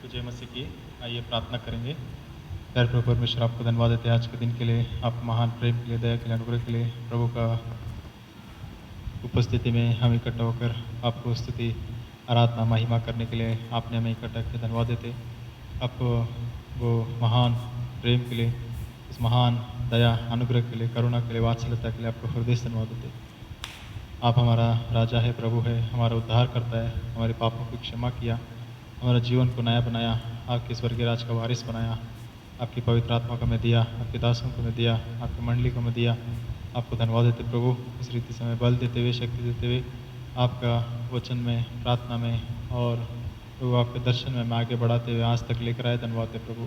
तो जय मसीह की। आइए प्रार्थना करेंगे। प्यारे प्रभु परमेश्वर, आपको धन्यवाद देते हैं आज के दिन के लिए, आपके महान प्रेम के लिए, दया के लिए, अनुग्रह के लिए। प्रभु का उपस्थिति में हम इकट्ठा होकर आपको स्तुति, आराधना, महिमा करने के लिए आपने हमें इकट्ठा किया। धन्यवाद देते हैं आपको वो महान प्रेम के लिए, उस महान दया, अनुग्रह के लिए, करुणा के लिए, वात्सल्यता के लिए आपको हृदय से धन्यवाद देते हैं। आप हमारा राजा है, प्रभु है, हमारा उद्धार करता है, हमारे पापों की क्षमा किया, हमारा जीवन को नया बनाया, आपके स्वर्गीय राज का वारिस बनाया, आपकी पवित्र आत्मा को हमें दिया, आपके दासों को हमें दिया, आपकी मंडली को हमें दिया। आपको धन्यवाद देते प्रभु, इस रीति से हमें बल देते हुए, शक्ति देते हुए, आपका वचन में, प्रार्थना में और प्रभु आपके दर्शन में हमें आगे बढ़ाते हुए आज तक लेकर आए। धन्यवाद है प्रभु।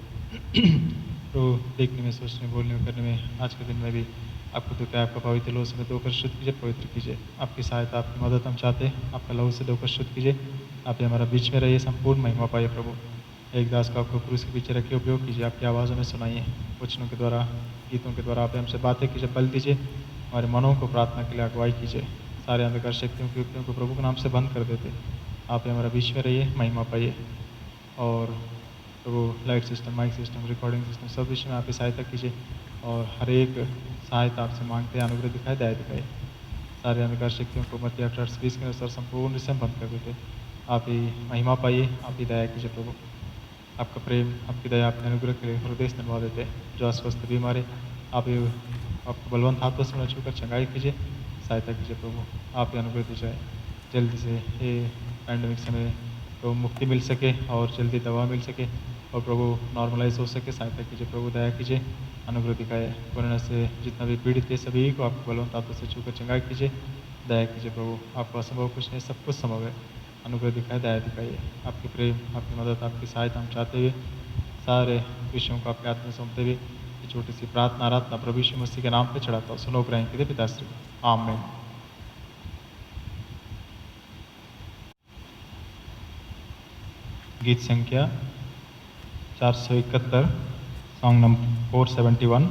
प्रभु देखने में, सोचने, बोलने में, करने में आज के दिन में भी आपको तो क्या, आपका पवित्र लहू से धोकर शुद्ध कीजिए, पवित्र कीजिए। आपकी सहायता, आपकी मदद हम चाहते हैं। आपका लहू से धोकर शुद्ध कीजिए। आप हमारा बीच में रहिए, संपूर्ण महिमा पाइए प्रभु। एक दास को आपको क्रूस के पीछे रखिए, उपयोग कीजिए, आपकी आवाज़ हमें सुनाइए, वचनों के द्वारा, गीतों के द्वारा आप हमसे बातें कीजिए, बल दीजिए, हमारे मनों को प्रार्थना के लिए अगुवाई कीजिए। सारे अंधकार शक्तियों की युक्तियों को प्रभु के नाम से बंद कर देते। आप हमारा बीच में रहिए, महिमा पाइए। और प्रभु light system, mic system, recording system, सब विषय में आपकी सहायता कीजिए और हर एक सहायता आपसे मांगते हैं। अनुग्रह दिखाए, दया दिखाए। सारे अंधकार शक्तियों को मध्य 18-20 के अनुसार संपूर्ण से बंद कर देते। आप ही महिमा पाइए, आप ही दया कीजिए प्रभु। आपका प्रेम, आपकी दया, आपके अनुग्रह के लिए हृदय से धन्यवाद देते हैं। जो अस्वस्थ बीमार है, आप ही आपको बलवंत हाथों से न छूकर चंगाई कीजिए, सहायता कीजिए प्रभु। आप ही अनुग्रह दी जाए जल्दी से, ये पैंडमिक समय तो मुक्ति मिल सके और जल्दी दवा मिल सके और प्रभु नॉर्मलाइज हो सके। सहायता कीजिए प्रभु, दया कीजिए, अनुग्रह दिखाए। कोरोना से जितना भी पीड़ित है सभी को आपको बलवंत हाथों से छूकर चंगाई कीजिए, दया कीजिए प्रभु। आपको असंभव कुछ नहीं, सब कुछ संभव है। अनुग्रह दिखाए, दया दिखाइए। आपकी प्रेम, आपकी मदद, आपकी सहायता हम चाहते हुए सारे विषयों को आपके हाथ में सौंपते हुए ये छोटी सी प्रार्थना, आराधना प्रभु यीशु मसीह के नाम पे चढ़ाता हूँ। सुनो ग्रहण कीजिए पिताश्री, आमीन। गीत संख्या 471, सॉन्ग नंबर 471,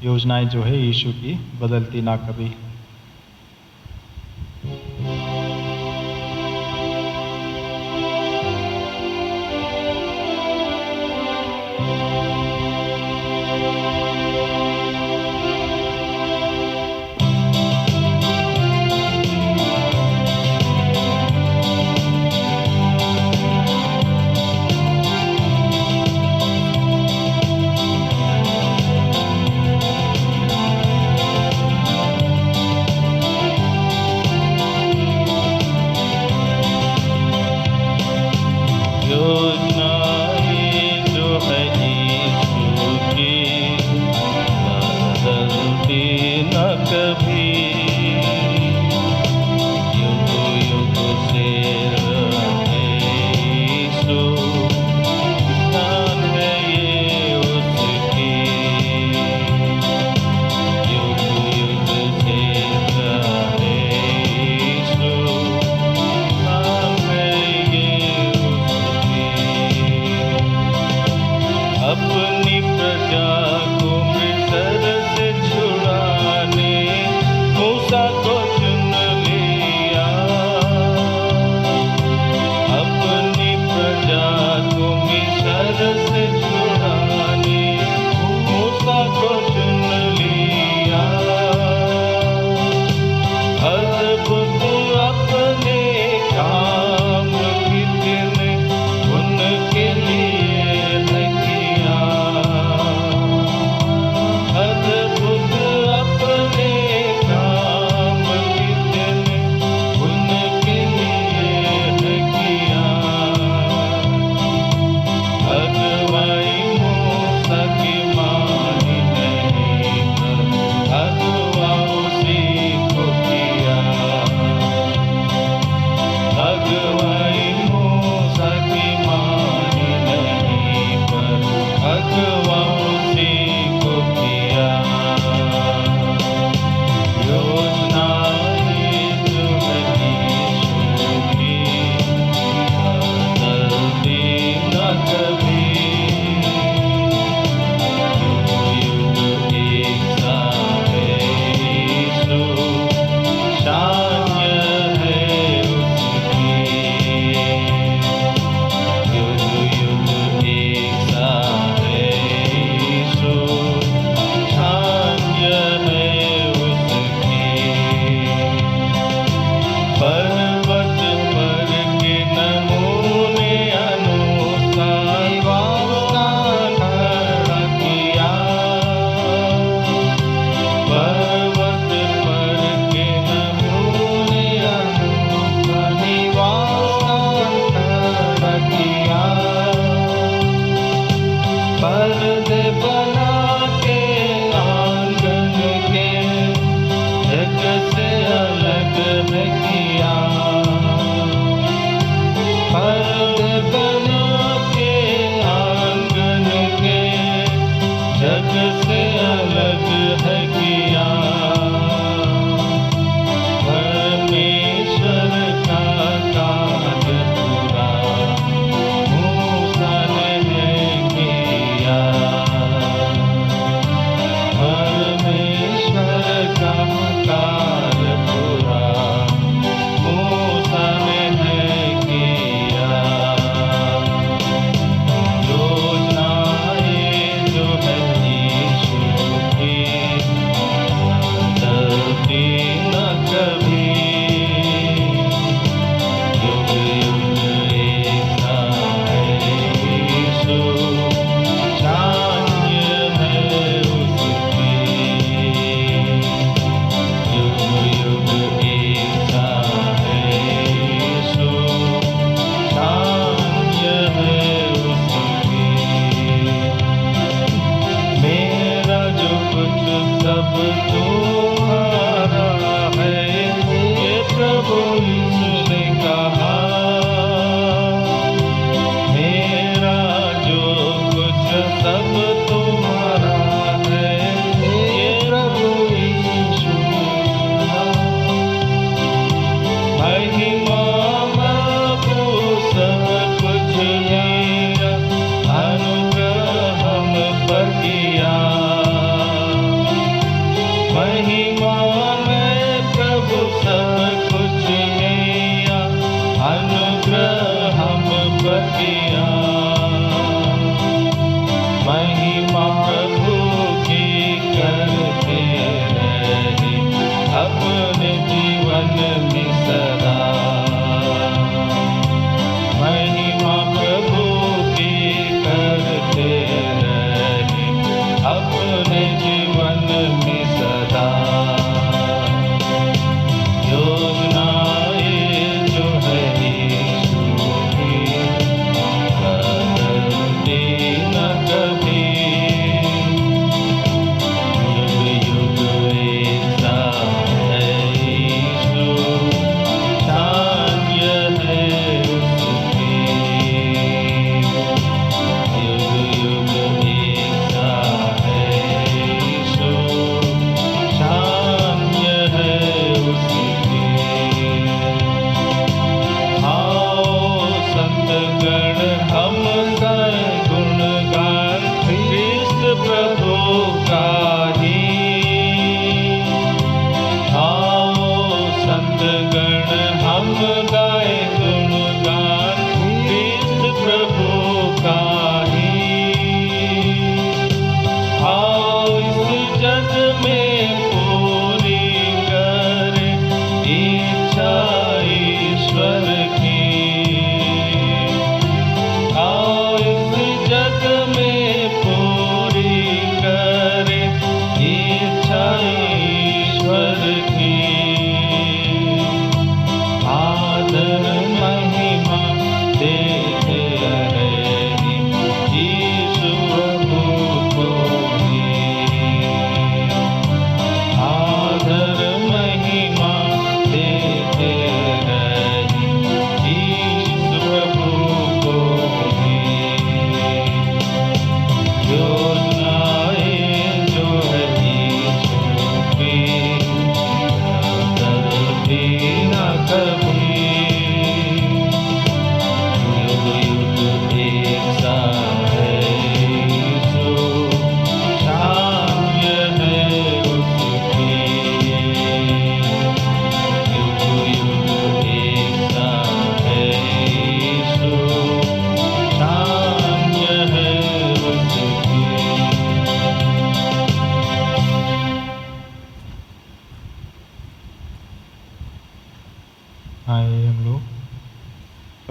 योजनाएं जो है यीशु की बदलती ना कभी।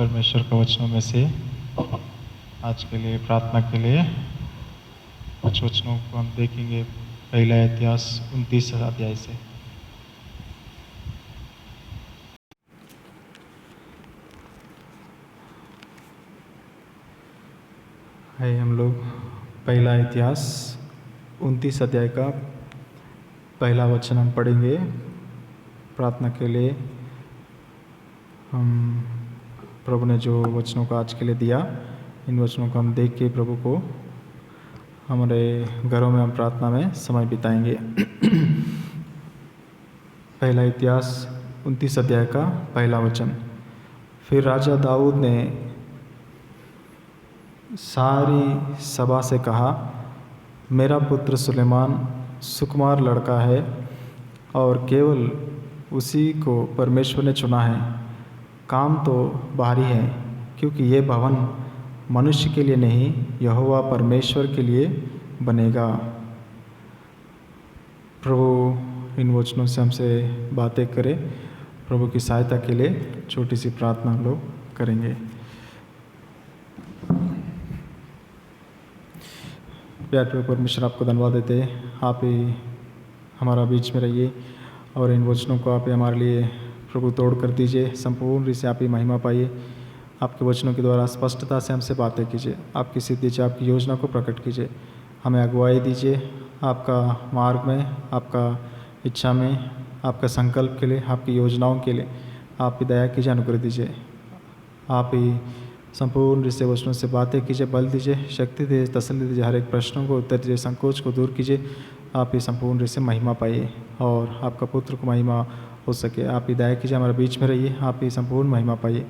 परमेश्वर के वचनों में से आज के लिए प्रार्थना के लिए कुछ वचनों को हम देखेंगे। पहला इतिहास 29 अध्याय से। है हम लोग पहला इतिहास 29 अध्याय का पहला वचन हम पढ़ेंगे। प्रार्थना के लिए हम प्रभु ने जो वचनों को आज के लिए दिया, इन वचनों को हम देख के प्रभु को हमारे घरों में हम प्रार्थना में समय बिताएंगे। पहला इतिहास 29 अध्याय का पहला वचन। फिर राजा दाऊद ने सारी सभा से कहा, मेरा पुत्र सुलेमान सुकुमार लड़का है और केवल उसी को परमेश्वर ने चुना है। काम तो बाहरी है, क्योंकि ये भवन मनुष्य के लिए नहीं, यहोवा परमेश्वर के लिए बनेगा। प्रभु इन वचनों से हमसे बातें करें। प्रभु की सहायता के लिए छोटी सी प्रार्थना हम लोग करेंगे। प्यारे परमेश्वर, आपको धन्यवाद देते हैं। आप ही हमारा बीच में रहिए और इन वचनों को आप ही हमारे लिए प्रभु तोड़ कर दीजिए। संपूर्ण रीति से आप ही महिमा पाइए। आपके वचनों के द्वारा स्पष्टता से हमसे बातें कीजिए। आपकी सिद्धि से आपकी योजना को प्रकट कीजिए। हमें अगुवाई दीजिए आपका मार्ग में, आपका इच्छा में, आपका संकल्प के लिए, आपकी योजनाओं के लिए आप ही दया कीजिए, अनुग्रह दीजिए। आप ही संपूर्ण रीति से वचनों से बातें कीजिए, बल दीजिए, शक्ति दीजिए, तसल्ली दीजिए। हर एक प्रश्नों को उत्तर दीजिए, संकोच को दूर कीजिए। आप ही संपूर्ण रीति से महिमा पाइए और आपका पुत्र को महिमा हो सके। आप ही दया कीजिए, हमारे बीच में रहिए। आप ही संपूर्ण महिमा पाइए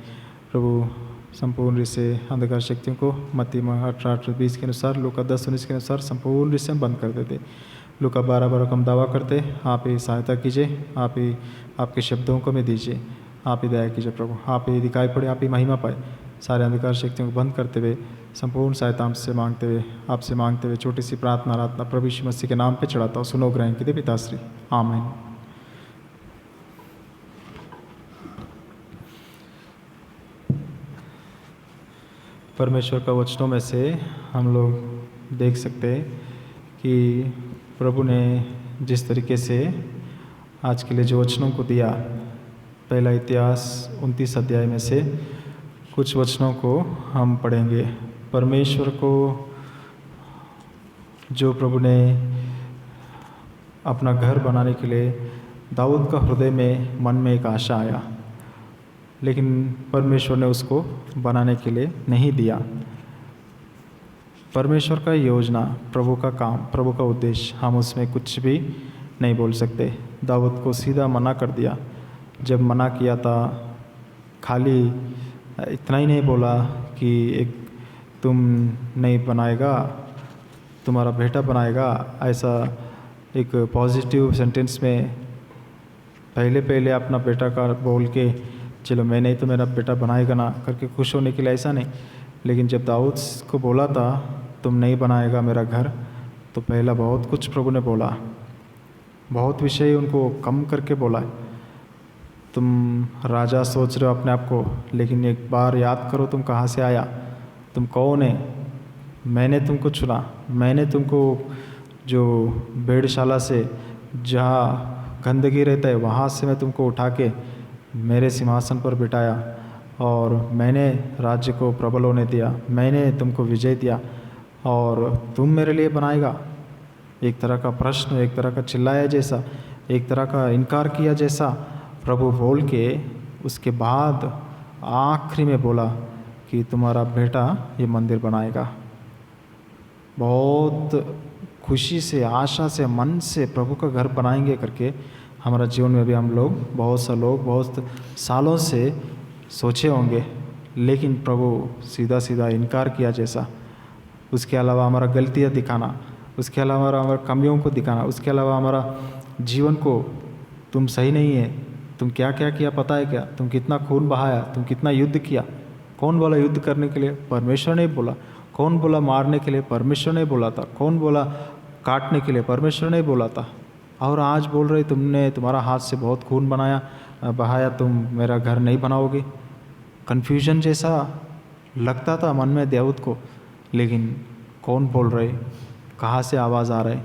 प्रभु। संपूर्ण रीति से अंधकार शक्तियों को मत्ती 18:20 के अनुसार, लूका 10:19 के अनुसार संपूर्ण रीति से हम बंद कर देते। लूका 12:12 को हम दावा करते। आप ही सहायता कीजिए। आप ही आपके शब्दों को में दीजिए। आप ही दया कीजिए प्रभु। आप ही दिखाई पड़े, आप ही महिमा पाए। सारे अंधकार शक्तियों को बंद करते हुए संपूर्ण सहायता हमसे आपसे मांगते हुए छोटी सी प्रार्थना प्रभु यीशु मसीह के नाम पे चढ़ाता हूँ। सुनो ग्रहण कीजिए पिताश्री, आमीन। परमेश्वर का वचनों में से हम लोग देख सकते हैं कि प्रभु ने जिस तरीके से आज के लिए जो वचनों को दिया, पहला इतिहास 29 अध्याय में से कुछ वचनों को हम पढ़ेंगे। परमेश्वर को जो प्रभु ने अपना घर बनाने के लिए दाऊद का हृदय में मन में एक आशा आया, लेकिन परमेश्वर ने उसको बनाने के लिए नहीं दिया। परमेश्वर का योजना, प्रभु का काम, प्रभु का उद्देश्य, हम उसमें कुछ भी नहीं बोल सकते। दाऊद को सीधा मना कर दिया। जब मना किया था, खाली इतना ही नहीं बोला कि एक तुम नहीं बनाएगा, तुम्हारा बेटा बनाएगा, ऐसा एक पॉजिटिव सेंटेंस में पहले अपना बेटा का बोल के चलो मैं नहीं तो मेरा बेटा बनाएगा ना करके खुश होने के लिए, ऐसा नहीं। लेकिन जब दाऊद को बोला था तुम नहीं बनाएगा मेरा घर, तो पहला बहुत कुछ प्रभु ने बोला, बहुत विषय उनको कम करके बोला। तुम राजा सोच रहे हो अपने आप को, लेकिन एक बार याद करो तुम कहाँ से आया, तुम कौन है। मैंने तुमको चुना, मैंने तुमको जो भेड़शाला से जहाँ गंदगी रहता है वहाँ से मैं तुमको उठा के मेरे सिंहासन पर बिठाया और मैंने राज्य को प्रबल होने दिया, मैंने तुमको विजय दिया और तुम मेरे लिए बनाएगा। एक तरह का प्रश्न, एक तरह का चिल्लाया जैसा, एक तरह का इनकार किया जैसा प्रभु बोल के उसके बाद आखिरी में बोला कि तुम्हारा बेटा ये मंदिर बनाएगा। बहुत खुशी से, आशा से, मन से प्रभु का घर बनाएंगे करके हमारा जीवन में भी हम लोग बहुत सालों से सोचे होंगे, लेकिन प्रभु सीधा सीधा इनकार किया जैसा। उसके अलावा हमारा गलतियाँ दिखाना, उसके अलावा हमारा कमियों को दिखाना, उसके अलावा हमारा जीवन को तुम सही नहीं है, तुम क्या क्या किया पता है क्या, तुम कितना खून बहाया, तुम कितना युद्ध किया। कौन बोला युद्ध करने के लिए? परमेश्वर ने बोला। कौन बोला मारने के लिए? परमेश्वर ने बोला था। कौन बोला काटने के लिए? परमेश्वर ने बोला था। और आज बोल रहे तुम्हारा हाथ से बहुत खून बहाया, तुम मेरा घर नहीं बनाओगे। कन्फ्यूजन जैसा लगता था मन में दाऊद को, लेकिन कौन बोल रहे, कहाँ से आवाज़ आ रहे,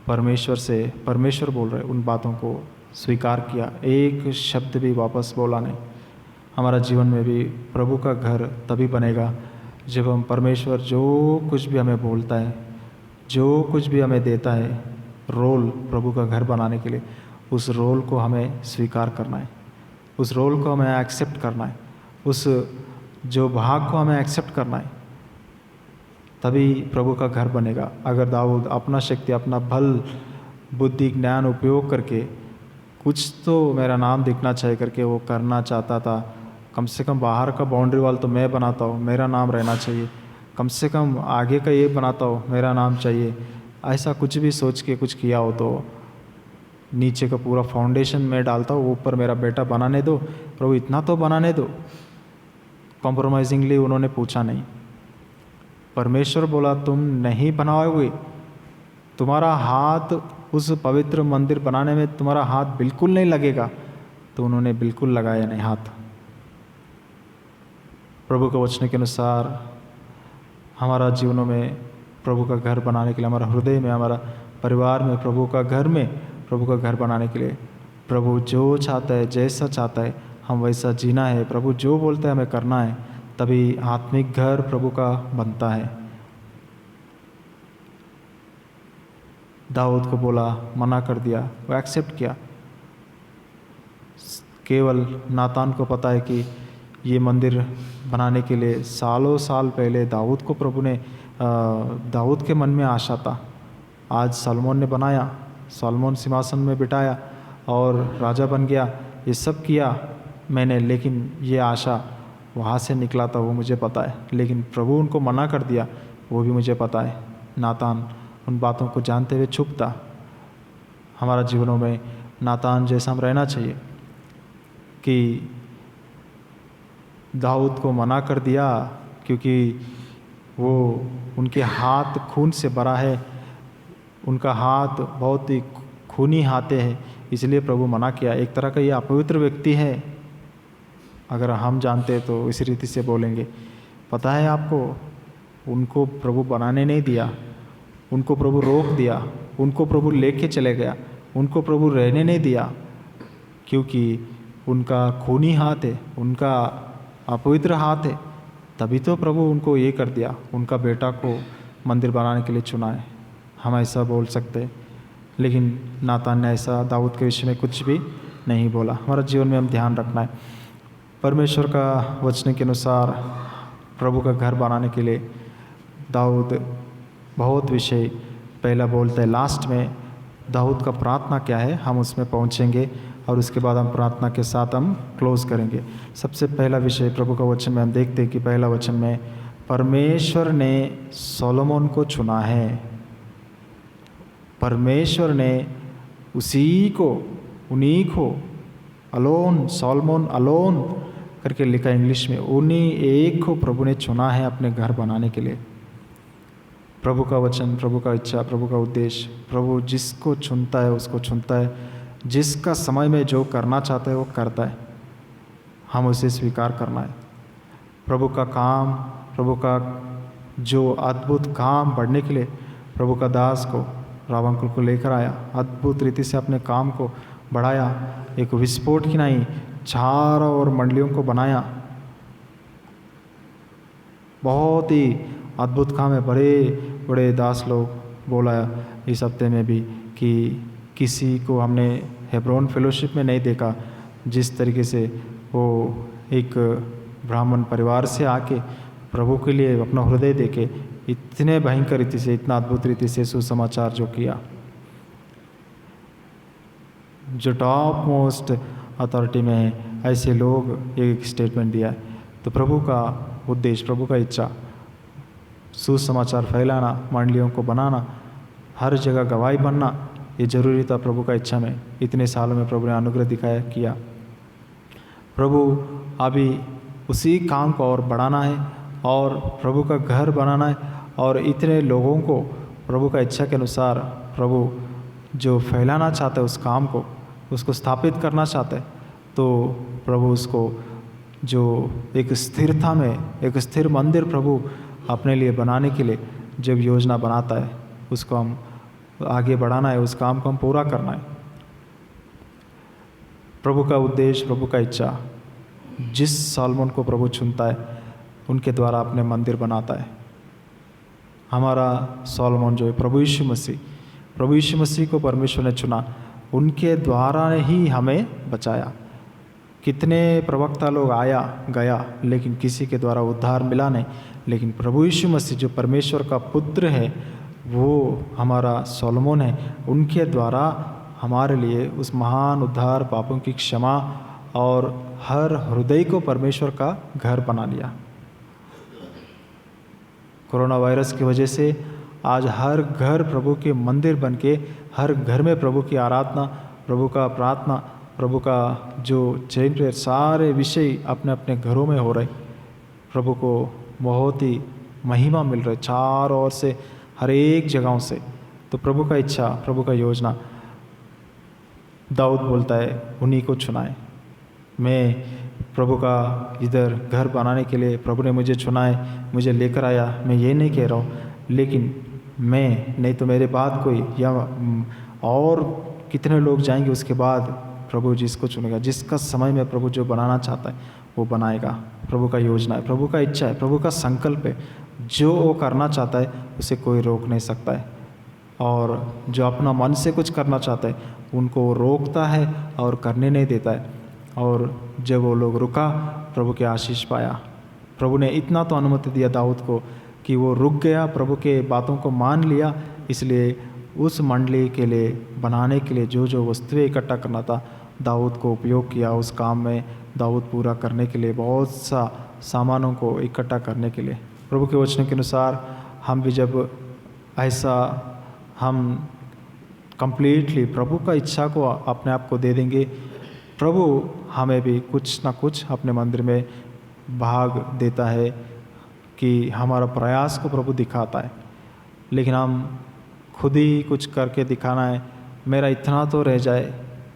परमेश्वर से, परमेश्वर बोल रहे। उन बातों को स्वीकार किया, एक शब्द भी वापस बोला नहीं। हमारा जीवन में भी प्रभु का घर तभी बनेगा जब हम परमेश्वर जो कुछ भी हमें बोलता है, जो कुछ भी हमें देता है रोल प्रभु का घर बनाने के लिए, उस रोल को हमें स्वीकार करना है, उस रोल को हमें एक्सेप्ट करना है, उस जो भाग को हमें एक्सेप्ट करना है, तभी प्रभु का घर बनेगा। अगर दाऊद अपना शक्ति, अपना बल, बुद्धि, ज्ञान उपयोग करके कुछ तो मेरा नाम दिखना चाहिए करके वो करना चाहता था, कम से कम बाहर का बाउंड्री वाल तो मैं बनाता हूँ, मेरा नाम रहना चाहिए, कम से कम आगे का ये बनाता हूँ, मेरा नाम चाहिए, ऐसा कुछ भी सोच के कुछ किया हो तो नीचे का पूरा फाउंडेशन मैं डालता हूँ, ऊपर मेरा बेटा बनाने दो, प्रभु इतना तो बनाने दो। कॉम्प्रोमाइजिंगली उन्होंने पूछा नहीं। परमेश्वर बोला तुम नहीं बनाओगे, तुम्हारा हाथ उस पवित्र मंदिर बनाने में तुम्हारा हाथ बिल्कुल नहीं लगेगा, तो उन्होंने बिल्कुल लगाया नहीं हाथ। प्रभु के वचन के अनुसार हमारा जीवनों में प्रभु का घर बनाने के लिए, हमारा हृदय में, हमारा परिवार में, प्रभु का घर में, प्रभु का घर बनाने के लिए प्रभु जो चाहता है, जैसा चाहता है हम वैसा जीना है, प्रभु जो बोलता है हमें करना है, तभी आत्मिक घर प्रभु का बनता है। दाऊद को बोला, मना कर दिया, वो एक्सेप्ट किया। केवल नातान को पता है कि ये मंदिर बनाने के लिए सालों साल पहले दाऊद को प्रभु ने, दाऊद के मन में आशा था। आज सलमोन ने बनाया, सलमोन सिंहासन में बिठाया और राजा बन गया, ये सब किया मैंने, लेकिन ये आशा वहाँ से निकला था वो मुझे पता है, लेकिन प्रभु उनको मना कर दिया वो भी मुझे पता है। नातान उन बातों को जानते हुए चुप था। हमारा जीवनों में नातान जैसा हम रहना चाहिए कि दाऊद को मना कर दिया क्योंकि वो, उनके हाथ खून से भरा है, उनका हाथ बहुत ही खूनी हाथे हैं, इसलिए प्रभु मना किया। एक तरह का ये अपवित्र व्यक्ति है, अगर हम जानते तो इसी रीति से बोलेंगे। पता है आपको, उनको प्रभु बनाने नहीं दिया, उनको प्रभु रोक दिया, उनको प्रभु लेके चले गया, उनको प्रभु रहने नहीं दिया, क्योंकि उनका खूनी हाथ है, उनका अपवित्र हाथ है। तभी तो प्रभु उनको ये कर दिया, उनका बेटा को मंदिर बनाने के लिए चुना है। हम ऐसा बोल सकते हैं, लेकिन नातान ने ऐसा दाऊद के विषय में कुछ भी नहीं बोला। हमारा जीवन में हम ध्यान रखना है, परमेश्वर का वचन के अनुसार प्रभु का घर बनाने के लिए दाऊद बहुत विषय पहला बोलता है। लास्ट में दाऊद का प्रार्थना क्या है हम उसमें पहुंचेंगे और उसके बाद हम प्रार्थना के साथ हम क्लोज करेंगे। सबसे पहला विषय प्रभु का वचन में हम देखते हैं कि पहला वचन में परमेश्वर ने सोलोमोन को चुना है। परमेश्वर ने उसी को, उन्हीं को, अलोन, सोलोमोन अलोन करके लिखा इंग्लिश में, उन्हीं एक को प्रभु ने चुना है अपने घर बनाने के लिए। प्रभु का वचन, प्रभु का इच्छा, प्रभु का उद्देश्य, प्रभु जिसको चुनता है उसको चुनता है, जिसका समय में जो करना चाहता है वो करता है, हम उसे स्वीकार करना है। प्रभु का काम, प्रभु का जो अद्भुत काम बढ़ने के लिए प्रभु का दास को, रावंकुल को लेकर आया, अद्भुत रीति से अपने काम को बढ़ाया, एक विस्फोट की नहीं चारों और मंडलियों को बनाया। बहुत ही अद्भुत काम है। बड़े बड़े दास लोग बोला इस हफ्ते में भी कि किसी को हमने हेब्रोन फेलोशिप में नहीं देखा, जिस तरीके से वो एक ब्राह्मण परिवार से आके प्रभु के लिए अपना हृदय देके इतने भयंकर रीति से, इतना अद्भुत रीति से सुसमाचार जो किया, जो टॉप मोस्ट अथॉरिटी में है, ऐसे लोग एक स्टेटमेंट दिया है। तो प्रभु का उद्देश्य, प्रभु का इच्छा सुसमाचार फैलाना, मंडलियों को बनाना, हर जगह गवाही बनना, ये जरूरी था प्रभु का इच्छा में। इतने सालों में प्रभु ने अनुग्रह दिखाया, किया। प्रभु अभी उसी काम को और बढ़ाना है और प्रभु का घर बनाना है, और इतने लोगों को प्रभु का इच्छा के अनुसार प्रभु जो फैलाना चाहता है उस काम को, उसको स्थापित करना चाहता है, तो प्रभु उसको जो एक स्थिरता में एक स्थिर मंदिर प्रभु अपने लिए बनाने के लिए जब योजना बनाता है, उसको हम आगे बढ़ाना है, उस काम को हम पूरा करना है। प्रभु का उद्देश्य, प्रभु का इच्छा, जिस सॉलोमन को प्रभु चुनता है उनके द्वारा अपने मंदिर बनाता है। हमारा सॉलोमन जो है प्रभु यीशु मसीह को परमेश्वर ने चुना, उनके द्वारा ही हमें बचाया। कितने प्रवक्ता लोग आया गया, लेकिन किसी के द्वारा उद्धार मिला नहीं। लेकिन प्रभु यीशु मसीह जो परमेश्वर का पुत्र है, वो हमारा सॉलोमन है, उनके द्वारा हमारे लिए उस महान उद्धार, पापों की क्षमा और हर हृदय को परमेश्वर का घर बना लिया। कोरोना वायरस की वजह से आज हर घर प्रभु के मंदिर बन के, हर घर में प्रभु की आराधना, प्रभु का प्रार्थना, प्रभु का जो चैन प्रेयर, सारे विषय अपने अपने घरों में हो रहे। प्रभु को बहुत ही महिमा मिल रही चारों ओर से, हर एक जगहों से। तो प्रभु का इच्छा, प्रभु का योजना, दाऊद बोलता है उन्हीं को चुना है। मैं प्रभु का इधर घर बनाने के लिए प्रभु ने मुझे चुना है, मुझे लेकर आया। मैं ये नहीं कह रहा हूँ, लेकिन मैं नहीं तो मेरे बाद कोई या और कितने लोग जाएंगे उसके बाद प्रभु जिसको चुनेगा, जिसका समय में प्रभु जो बनाना चाहता है वो बनाएगा। प्रभु का योजना है, प्रभु का इच्छा है, प्रभु का संकल्प है। जो वो करना चाहता है उसे कोई रोक नहीं सकता है। और जो अपना मन से कुछ करना चाहता है उनको वो रोकता है और करने नहीं देता है। और जब वो लोग रुका, प्रभु के आशीष पाया। प्रभु ने इतना तो अनुमति दिया दाऊद को कि वो रुक गया, प्रभु के बातों को मान लिया। इसलिए उस मंडली के लिए बनाने के लिए जो जो वस्तुएं इकट्ठा करना था, दाऊद को उपयोग किया उस काम में। दाऊद पूरा करने के लिए बहुत सा सामानों को इकट्ठा करने के लिए। प्रभु के वचन के अनुसार हम भी जब ऐसा हम कंप्लीटली प्रभु का इच्छा को अपने आप को दे देंगे, प्रभु हमें भी कुछ ना कुछ अपने मंदिर में भाग देता है कि हमारा प्रयास को प्रभु दिखाता है। लेकिन हम खुद ही कुछ करके दिखाना है, मेरा इतना तो रह जाए,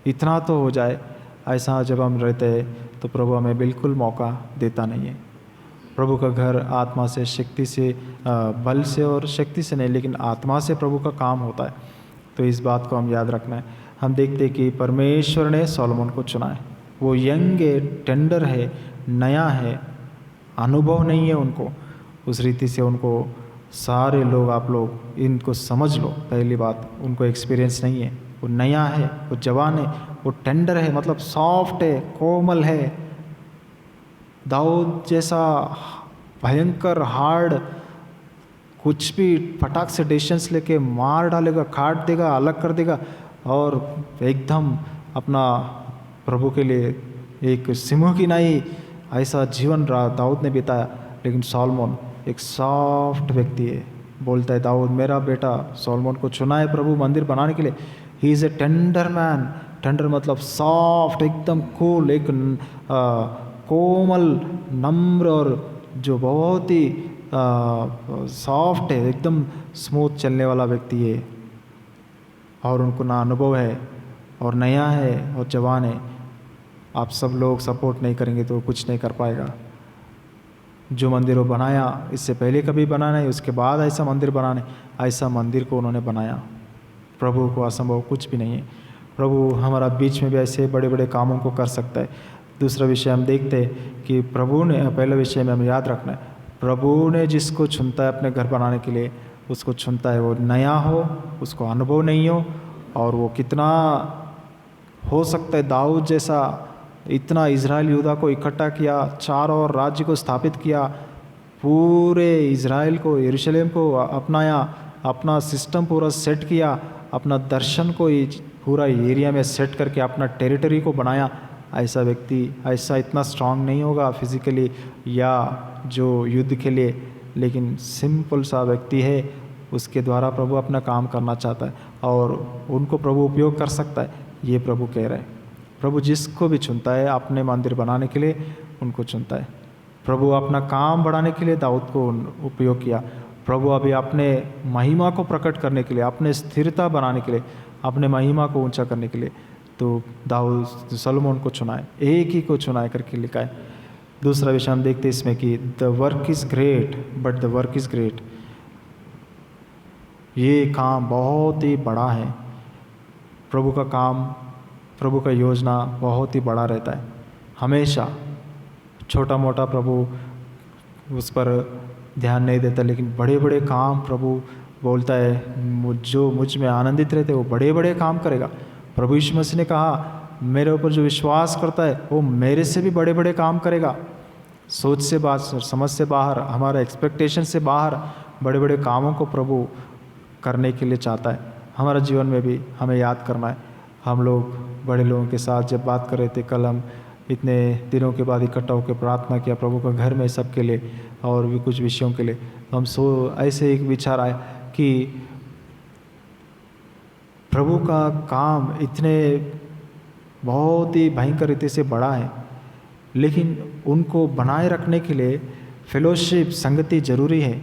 इतना तो हो जाए, ऐसा जब हम रहते हैं तो प्रभु हमें बिल्कुल मौका देता नहीं है। प्रभु का घर आत्मा से, शक्ति से, बल से और शक्ति से नहीं, लेकिन आत्मा से प्रभु का काम होता है। तो इस बात को हम याद रखना है। हम देखते हैं कि परमेश्वर ने सॉलोमन को चुना है। वो यंग है, टेंडर है, नया है, अनुभव नहीं है उनको। उस रीति से उनको सारे लोग, आप लोग इनको समझ लो। पहली बात, उनको एक्सपीरियंस नहीं है। वो नया है, वो जवान है, वो टेंडर है, मतलब सॉफ्ट है, कोमल है। दाऊद जैसा भयंकर हार्ड कुछ भी फटाक से डिसीजंस लेके मार डालेगा, काट देगा, अलग कर देगा और एकदम अपना प्रभु के लिए एक सिंह की नहीं ऐसा जीवन दाऊद ने बिताया। लेकिन सॉलोमन एक सॉफ्ट व्यक्ति है। बोलता है दाऊद, मेरा बेटा सॉलोमन को चुना है प्रभु मंदिर बनाने के लिए। He is a tender man. Tender मतलब सॉफ्ट, एकदम कूल, एक कोमल, नम्र और जो बहुत ही सॉफ्ट है, एकदम स्मूथ चलने वाला व्यक्ति है। और उनको ना अनुभव है और नया है और जवान है। आप सब लोग सपोर्ट नहीं करेंगे तो कुछ नहीं कर पाएगा। जो मंदिर वो बनाया, इससे पहले कभी बना नहीं, उसके बाद ऐसा मंदिर बनाने, ऐसा मंदिर को उन्होंने बनाया। प्रभु को असंभव कुछ भी नहीं है। प्रभु हमारा बीच में भी ऐसे बड़े बड़े कामों को कर सकता है। दूसरा विषय हम देखते हैं कि प्रभु ने, पहले विषय में हम याद रखना है, प्रभु ने जिसको चुनता है अपने घर बनाने के लिए, उसको चुनता है वो नया हो, उसको अनुभव नहीं हो। और वो कितना हो सकता है दाऊद जैसा इतना इज़राइल यहूदा को इकट्ठा किया, चारों ओर राज्य को स्थापित किया, पूरे इज़राइल को, यरूशलेम को अपनाया, अपना सिस्टम पूरा सेट किया, अपना दर्शन को पूरा एरिया में सेट करके अपना टेरिटरी को बनाया। ऐसा व्यक्ति ऐसा इतना स्ट्रांग नहीं होगा फिजिकली या जो युद्ध के लिए, लेकिन सिंपल सा व्यक्ति है। उसके द्वारा प्रभु अपना काम करना चाहता है और उनको प्रभु उपयोग कर सकता है। ये प्रभु कह रहे हैं। प्रभु जिसको भी चुनता है अपने मंदिर बनाने के लिए, उनको चुनता है। प्रभु अपना काम बढ़ाने के लिए दाऊद को उपयोग किया। प्रभु अभी अपने महिमा को प्रकट करने के लिए, अपने स्थिरता बनाने के लिए, अपने महिमा को ऊंचा करने के लिए तो दाऊद सलोमन को चुना है, एक ही को चुना है करके लिखा है। दूसरा विषय हम देखते हैं इसमें कि the work is great but the work is great. ये काम बहुत ही बड़ा है। प्रभु का काम, प्रभु का योजना बहुत ही बड़ा रहता है। हमेशा छोटा मोटा प्रभु उस पर ध्यान नहीं देता, लेकिन बड़े बड़े काम प्रभु बोलता है, जो मुझ में आनंदित रहते वो बड़े बड़े काम करेगा। प्रभु यीशु मसीह ने कहा, मेरे ऊपर जो विश्वास करता है वो मेरे से भी बड़े बड़े काम करेगा। सोच से बाहर, समझ से बाहर, हमारे एक्सपेक्टेशन से बाहर बड़े बड़े कामों को प्रभु करने के लिए चाहता है। हमारा जीवन में भी हमें याद करना है। हम लोग बड़े लोगों के साथ जब बात कर रहे थे, कल हम इतने दिनों के बाद इकट्ठा होकर प्रार्थना किया प्रभु का घर में सबके लिए और भी कुछ विषयों के लिए। हम ऐसे एक विचार आया कि प्रभु का काम इतने बहुत ही भयंकर रीति से बड़ा है, लेकिन उनको बनाए रखने के लिए फेलोशिप, संगति जरूरी है।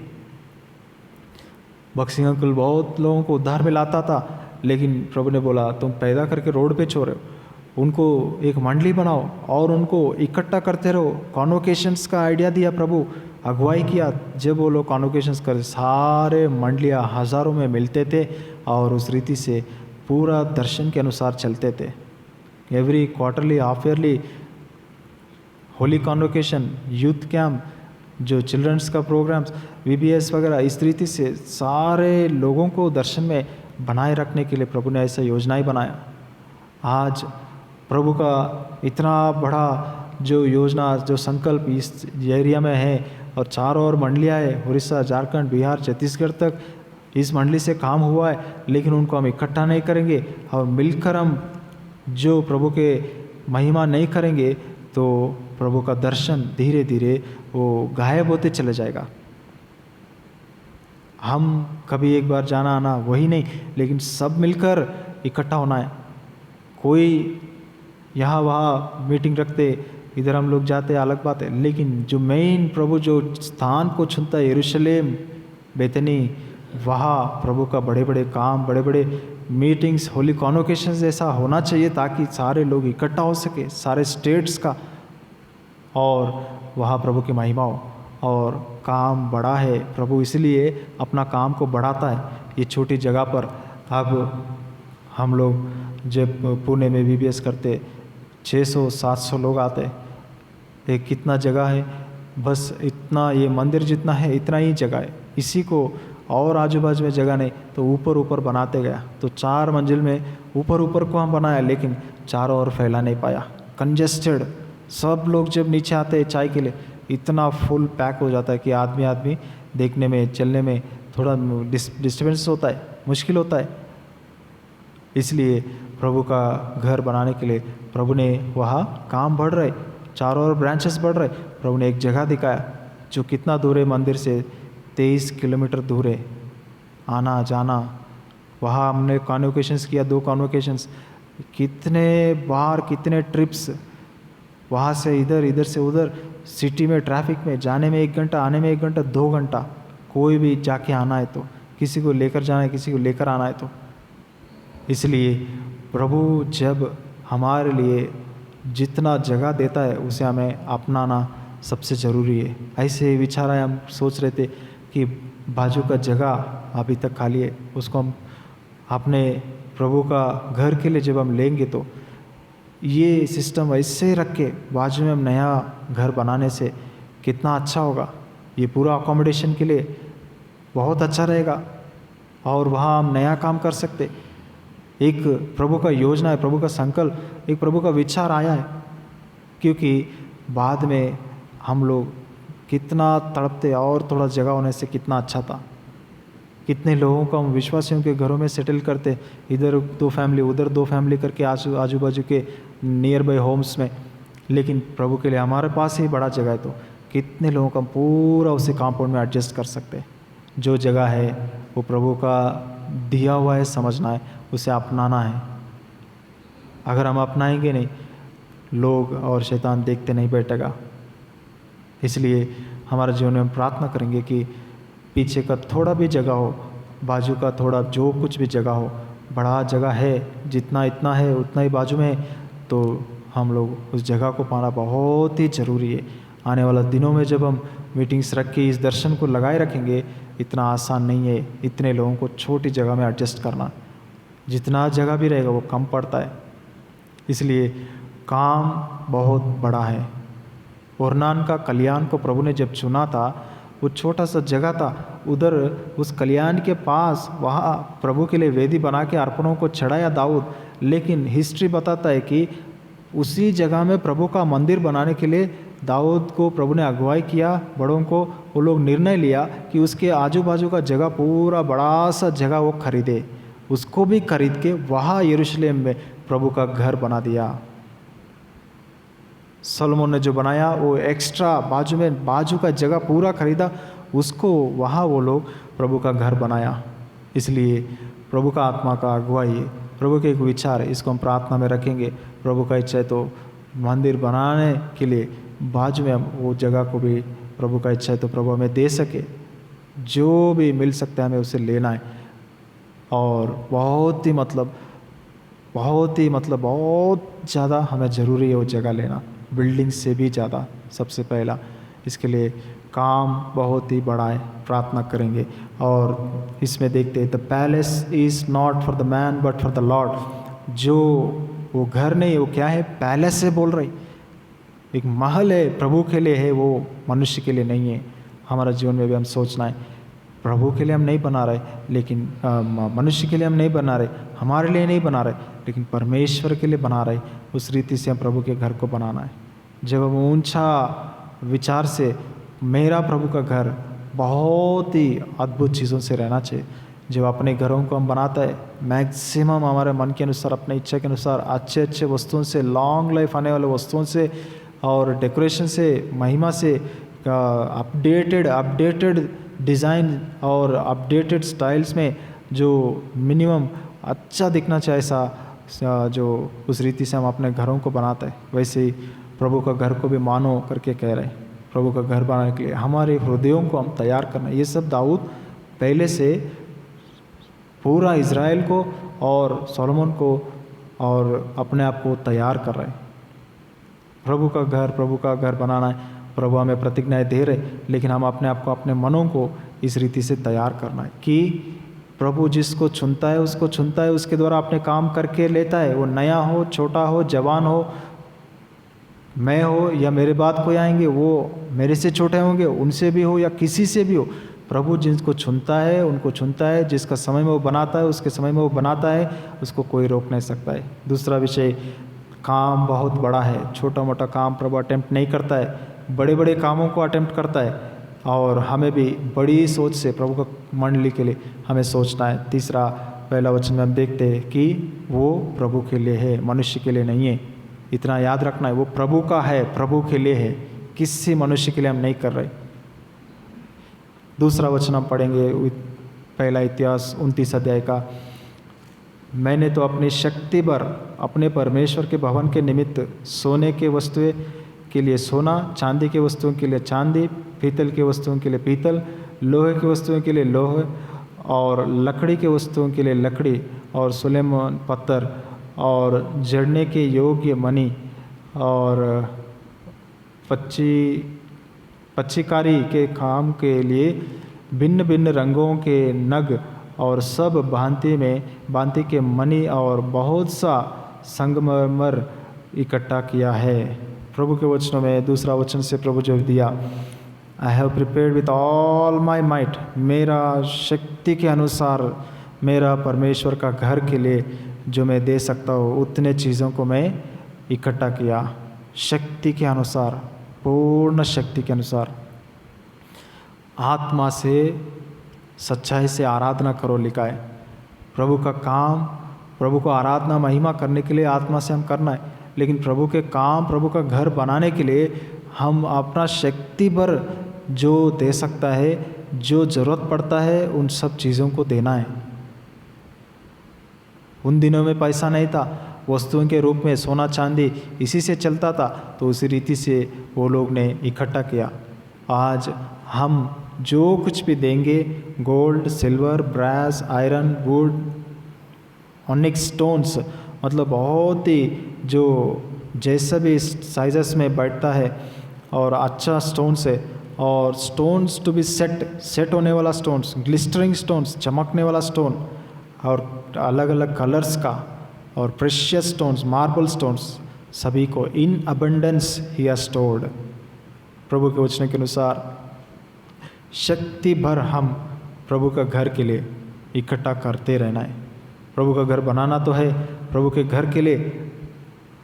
बक्सिंग अंकल बहुत लोगों को उद्धार में लाता था, लेकिन प्रभु ने बोला तुम पैदा करके रोड पे छोड़ रहे हो, उनको एक मंडली बनाओ और उनको इकट्ठा करते रहो। कॉन्वोकेशंस का आइडिया दिया प्रभु, अगुवाई किया। जब वो लोग कॉन्वोकेशंस कर, सारे मंडलियाँ हज़ारों में मिलते थे और उस रीति से पूरा दर्शन के अनुसार चलते थे। Every quarterly, half yearly Holi convocation, youth camp, जो चिल्ड्रंस का प्रोग्राम्स, VBS वगैरह, इस रीति से सारे लोगों को दर्शन में बनाए रखने के लिए प्रभु ने ऐसा योजनाएं बनाया। आज प्रभु का इतना बड़ा जो योजना, जो संकल्प इस एरिया में है और चारों ओर मंडलियाँ है, उड़ीसा, झारखंड, बिहार, छत्तीसगढ़ तक इस मंडली से काम हुआ है, लेकिन उनको हम इकट्ठा नहीं करेंगे और मिलकर हम जो प्रभु के महिमा नहीं करेंगे तो प्रभु का दर्शन धीरे धीरे वो गायब होते चले जाएगा। हम कभी एक बार जाना आना वही नहीं, लेकिन सब मिलकर इकट्ठा होना है। कोई यहाँ वहाँ मीटिंग रखते, इधर हम लोग जाते, अलग बात है, लेकिन जो मेन प्रभु जो स्थान को चुनता है, यरूशलेम, बेतनी, वहाँ प्रभु का बड़े बड़े काम, बड़े बड़े मीटिंग्स, होली कॉन्वोकेशंस जैसा होना चाहिए, ताकि सारे लोग इकट्ठा हो सके, सारे स्टेट्स का, और वहाँ प्रभु की महिमा हो। और काम बड़ा है, प्रभु इसलिए अपना काम को बढ़ाता है ये छोटी जगह पर। अब हम लोग जब पुणे में VBS करते, 600-700 लोग आते। ये कितना जगह है, बस इतना, ये मंदिर जितना है इतना ही जगह है, इसी को और आजू बाजू में जगह नहीं, तो ऊपर ऊपर बनाते गया। तो 4 मंजिल में ऊपर ऊपर को हम बनाया, लेकिन चारों ओर फैला नहीं पाया, कंजेस्टेड। सब लोग जब नीचे आते हैं चाय के लिए, इतना फुल पैक हो जाता है कि आदमी देखने में, चलने में थोड़ा डिस्टर्बेंस होता है, मुश्किल होता है। इसलिए प्रभु का घर बनाने के लिए प्रभु ने वहाँ काम बढ़ रहे, चारों ओर ब्रांचेस बढ़ रहे। प्रभु ने एक जगह दिखाया जो कितना दूर है मंदिर से, 23 किलोमीटर दूर है, आना जाना। वहाँ हमने कॉन्वोकेशंस किया, 2 कॉन्वोकेशंस, कितने बार, कितने ट्रिप्स, वहाँ से इधर, इधर से उधर, सिटी में ट्रैफिक में जाने में 1 घंटा, आने में 1 घंटा, 2 घंटा। कोई भी जाके आना है तो, किसी को लेकर जाना है, किसी को लेकर आना है तो। इसलिए प्रभु जब हमारे लिए जितना जगह देता है, उसे हमें अपनाना सबसे ज़रूरी है। ऐसे विचार आए, हम सोच रहे थे कि बाजू का जगह अभी तक खाली है, उसको हम अपने प्रभु का घर के लिए जब हम लेंगे तो ये सिस्टम ऐसे रख के बाजू में हम नया घर बनाने से कितना अच्छा होगा। ये पूरा अकोमोडेशन के लिए बहुत अच्छा रहेगा और वहाँ हम नया काम कर सकते। एक प्रभु का योजना है, प्रभु का संकल्प, एक प्रभु का विचार आया है, क्योंकि बाद में हम लोग कितना तड़पते और थोड़ा जगह होने से कितना अच्छा था। कितने लोगों को हम विश्वासियों के घरों में सेटल करते, इधर 2 फैमिली, उधर 2 फैमिली करके आजू बाजू के नियर बाई होम्स में। लेकिन प्रभु के लिए हमारे पास ही बड़ा जगह है, तो कितने लोगों का पूरा उसी कंपाउंड में एडजस्ट कर सकते। जो जगह है वो प्रभु का दिया हुआ है, समझना है, उसे अपनाना है। अगर हम अपनाएंगे नहीं, लोग और शैतान देखते नहीं बैठेगा। इसलिए हमारे जीवन में हम प्रार्थना करेंगे कि पीछे का थोड़ा भी जगह हो, बाजू का थोड़ा जो कुछ भी जगह हो, बड़ा जगह है, जितना इतना है उतना ही बाजू में है, तो हम लोग उस जगह को पाना बहुत ही ज़रूरी है। आने वाला दिनों में जब हम मीटिंग्स रख के इस दर्शन को लगाए रखेंगे, इतना आसान नहीं है इतने लोगों को छोटी जगह में एडजस्ट करना। जितना जगह भी रहेगा वो कम पड़ता है, इसलिए काम बहुत बड़ा है। ओरनान का कल्याण को प्रभु ने जब चुना था, वो छोटा सा जगह था, उधर उस कल्याण के पास वहाँ प्रभु के लिए वेदी बना के अर्पणों को चढ़ाया दाऊद। लेकिन हिस्ट्री बताता है कि उसी जगह में प्रभु का मंदिर बनाने के लिए दाऊद को प्रभु ने अगुवाई किया, बड़ों को वो लोग निर्णय लिया कि उसके आजू बाजू का जगह पूरा बड़ा सा जगह वो खरीदे। उसको भी खरीद के वहाँ यरूशलेम में प्रभु का घर बना दिया। सलोमन ने जो बनाया वो एक्स्ट्रा बाजू का जगह पूरा खरीदा, उसको वहाँ वो लोग प्रभु का घर बनाया। इसलिए प्रभु का आत्मा का अगुवाई, प्रभु के एक विचार, इसको हम प्रार्थना में रखेंगे। प्रभु का इच्छा है तो मंदिर बनाने के लिए बाजू में हम वो जगह को भी, प्रभु का इच्छा है तो प्रभु हमें दे सके, जो भी मिल सकता है हमें उसे लेना है। और बहुत ज़्यादा हमें ज़रूरी है वो जगह लेना, बिल्डिंग से भी ज़्यादा सबसे पहला। इसके लिए काम बहुत ही बड़ा है, प्रार्थना करेंगे। और इसमें देखते हैं the palace is not for the man but for the Lord. जो वो घर नहीं है, वो क्या है, पैलेस है बोल रही, एक महल है, प्रभु के लिए है, वो मनुष्य के लिए नहीं है। हमारा जीवन में भी हम सोचना है, प्रभु के लिए हम नहीं बना रहे, लेकिन मनुष्य के लिए हम नहीं बना रहे, हमारे लिए नहीं बना रहे, लेकिन परमेश्वर के लिए बना रहे। उस रीति से हम प्रभु के घर को बनाना है। जब हम ऊंचा विचार से, मेरा प्रभु का घर, बहुत ही अद्भुत चीज़ों से रहना चाहिए। जब अपने घरों को हम बनाता है, मैक्सिमम हमारे मन के अनुसार, अपने इच्छा के अनुसार, अच्छे वस्तुओं से, लॉन्ग लाइफ आने वाले वस्तुओं से और डेकोरेशन से, महिमा से, अपडेटेड डिज़ाइन और अपडेटेड स्टाइल्स में जो मिनिमम अच्छा दिखना चाहिए, ऐसा जो उस रीति से हम अपने घरों को बनाते हैं, वैसे ही प्रभु का घर को भी मानो करके कह रहे हैं। प्रभु का घर बनाने के लिए हमारे हृदयों को हम तैयार करना। ये सब दाऊद पहले से पूरा इज़राइल को और सोलोमन को और अपने आप को तैयार कर रहे हैं। प्रभु का घर बनाना है। प्रभु हमें प्रतिज्ञाएं दे रहे, लेकिन हम अपने आप को, अपने मनों को इस रीति से तैयार करना है कि प्रभु जिसको चुनता है उसको चुनता है, उसके द्वारा अपने काम करके लेता है। वो नया हो, छोटा हो, जवान हो, मैं हो या मेरे बाद कोई आएंगे, वो मेरे से छोटे होंगे, उनसे भी हो या किसी से भी हो, प्रभु जिसको चुनता है उनको चुनता है। जिसका समय में वो बनाता है, उसके समय में वो बनाता है, उसको कोई रोक नहीं सकता है। दूसरा विषय, काम बहुत बड़ा है। छोटा मोटा काम प्रभु अटेम्प्ट नहीं करता है, बड़े बड़े कामों को अटेम्प्ट करता है। और हमें भी बड़ी सोच से प्रभु का मंडली के लिए हमें सोचना है। तीसरा, पहला वचन में हम देखते हैं कि वो प्रभु के लिए है, मनुष्य के लिए नहीं है। इतना याद रखना है, वो प्रभु का है, प्रभु के लिए है, किसी मनुष्य के लिए हम नहीं कर रहे। दूसरा वचन हम पढ़ेंगे पहला इतिहास 29 अध्याय का। मैंने तो अपनी शक्ति पर अपने परमेश्वर के भवन के निमित्त सोने के वस्तुएं के लिए सोना, चांदी के वस्तुओं के लिए चांदी, पीतल के वस्तुओं के लिए पीतल, लोहे की वस्तुओं के लिए लोहे और लकड़ी के वस्तुओं के लिए लकड़ी और सुलेमान पत्थर और जड़ने के योग्य मणि और पच्चीकारी के काम के लिए भिन्न भिन्न रंगों के नग और सब भांति के मणि और बहुत सा संगमरमर इकट्ठा किया है। प्रभु के वचनों में दूसरा वचन से प्रभु जो दिया, I have prepared with all my might, मेरा शक्ति के अनुसार, मेरा परमेश्वर का घर के लिए जो मैं दे सकता हूँ उतने चीज़ों को मैं इकट्ठा किया, शक्ति के अनुसार, पूर्ण शक्ति के अनुसार। आत्मा से, सच्चाई से आराधना करो लिखा है। प्रभु का काम, प्रभु को आराधना महिमा करने के लिए आत्मा से हम करना है, लेकिन प्रभु के काम, प्रभु का घर बनाने के लिए हम अपना शक्ति पर जो दे सकता है, जो ज़रूरत पड़ता है, उन सब चीज़ों को देना है। उन दिनों में पैसा नहीं था, वस्तुओं के रूप में सोना चांदी इसी से चलता था, तो उसी रीति से वो लोग ने इकट्ठा किया। आज हम जो कुछ भी देंगे, gold, silver, brass, iron, wood, onyx stones, मतलब बहुत ही जो जैसा भी साइज़स में बैठता है, और अच्छा स्टोन से, और स्टोन्स टू बी सेट होने वाला स्टोन्स, ग्लिस्टरिंग स्टोन्स, चमकने वाला स्टोन, और अलग अलग कलर्स का, और प्रेशियस स्टोन्स, मार्बल स्टोन्स, सभी को in abundance he has stored. प्रभु के वचन के अनुसार शक्ति भर हम प्रभु का घर के लिए इकट्ठा करते रहना है। प्रभु का घर बनाना तो है, प्रभु के घर के लिए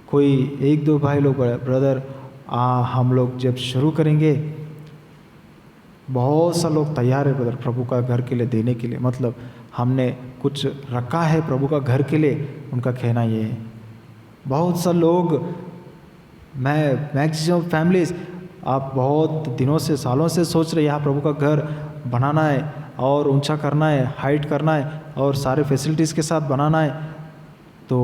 कोई एक दो भाई लोग, ब्रदर हम लोग जब शुरू करेंगे, बहुत सा लोग तैयार है ब्रदर प्रभु का घर के लिए देने के लिए, मतलब हमने कुछ रखा है प्रभु का घर के लिए, उनका कहना ये है। बहुत सा लोग, मैं मैक्सिमम फैमिलीज, आप बहुत दिनों से सालों से सोच रहे यहाँ प्रभु का घर बनाना है और ऊंचा करना है, हाइट करना है और सारे फैसिलिटीज़ के साथ बनाना है। तो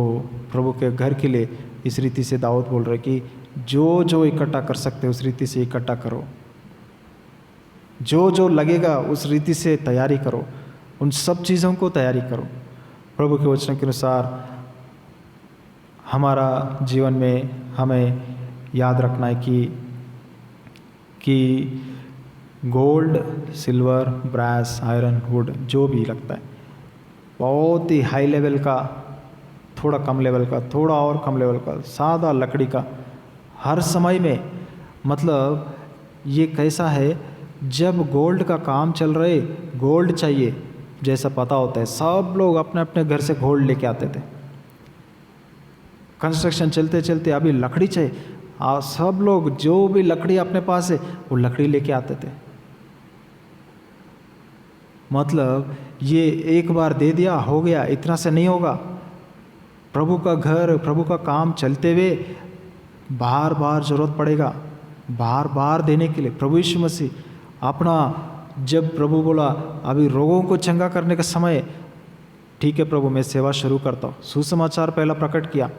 प्रभु के घर के लिए इस रीति से दाऊद बोल रहे कि जो जो इकट्ठा कर सकते हो उस रीति से इकट्ठा करो, जो जो लगेगा उस रीति से तैयारी करो, उन सब चीज़ों को तैयारी करो। प्रभु के वचन के अनुसार हमारा जीवन में हमें याद रखना है कि gold, silver, brass, iron, wood जो भी लगता है, बहुत ही हाई लेवल का, थोड़ा कम लेवल का, थोड़ा और कम लेवल का, सादा लकड़ी का, हर समय में, मतलब ये कैसा है, जब गोल्ड का काम चल रहे, गोल्ड चाहिए जैसा पता होता है, सब लोग अपने अपने घर से गोल्ड लेके आते थे। कंस्ट्रक्शन चलते चलते अभी लकड़ी चाहिए, सब लोग जो भी लकड़ी अपने पास है वो लकड़ी लेके आते थे। मतलब ये एक बार दे दिया हो गया, इतना से नहीं होगा। प्रभु का घर, प्रभु का काम चलते हुए बार बार जरूरत पड़ेगा, बार बार देने के लिए। प्रभु यीशु मसीह अपना, जब प्रभु बोला अभी रोगों को चंगा करने का समय, ठीक है प्रभु मैं सेवा शुरू करता हूँ, सुसमाचार पहला प्रकट किया,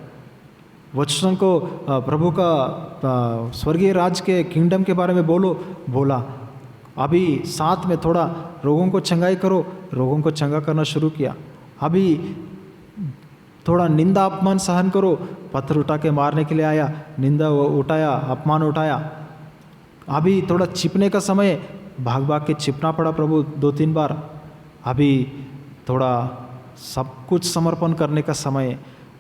वचन को प्रभु का स्वर्गीय राज के किंगडम के बारे में बोला, अभी साथ में थोड़ा रोगों को चंगाई करो, रोगों को चंगा करना शुरू किया। अभी थोड़ा निंदा अपमान सहन करो, पत्थर उठा के मारने के लिए आया, निंदा उठाया, अपमान उठाया। अभी थोड़ा छिपने का समय, भाग भाग के छिपना पड़ा प्रभु 2-3 बार। अभी थोड़ा सब कुछ समर्पण करने का समय,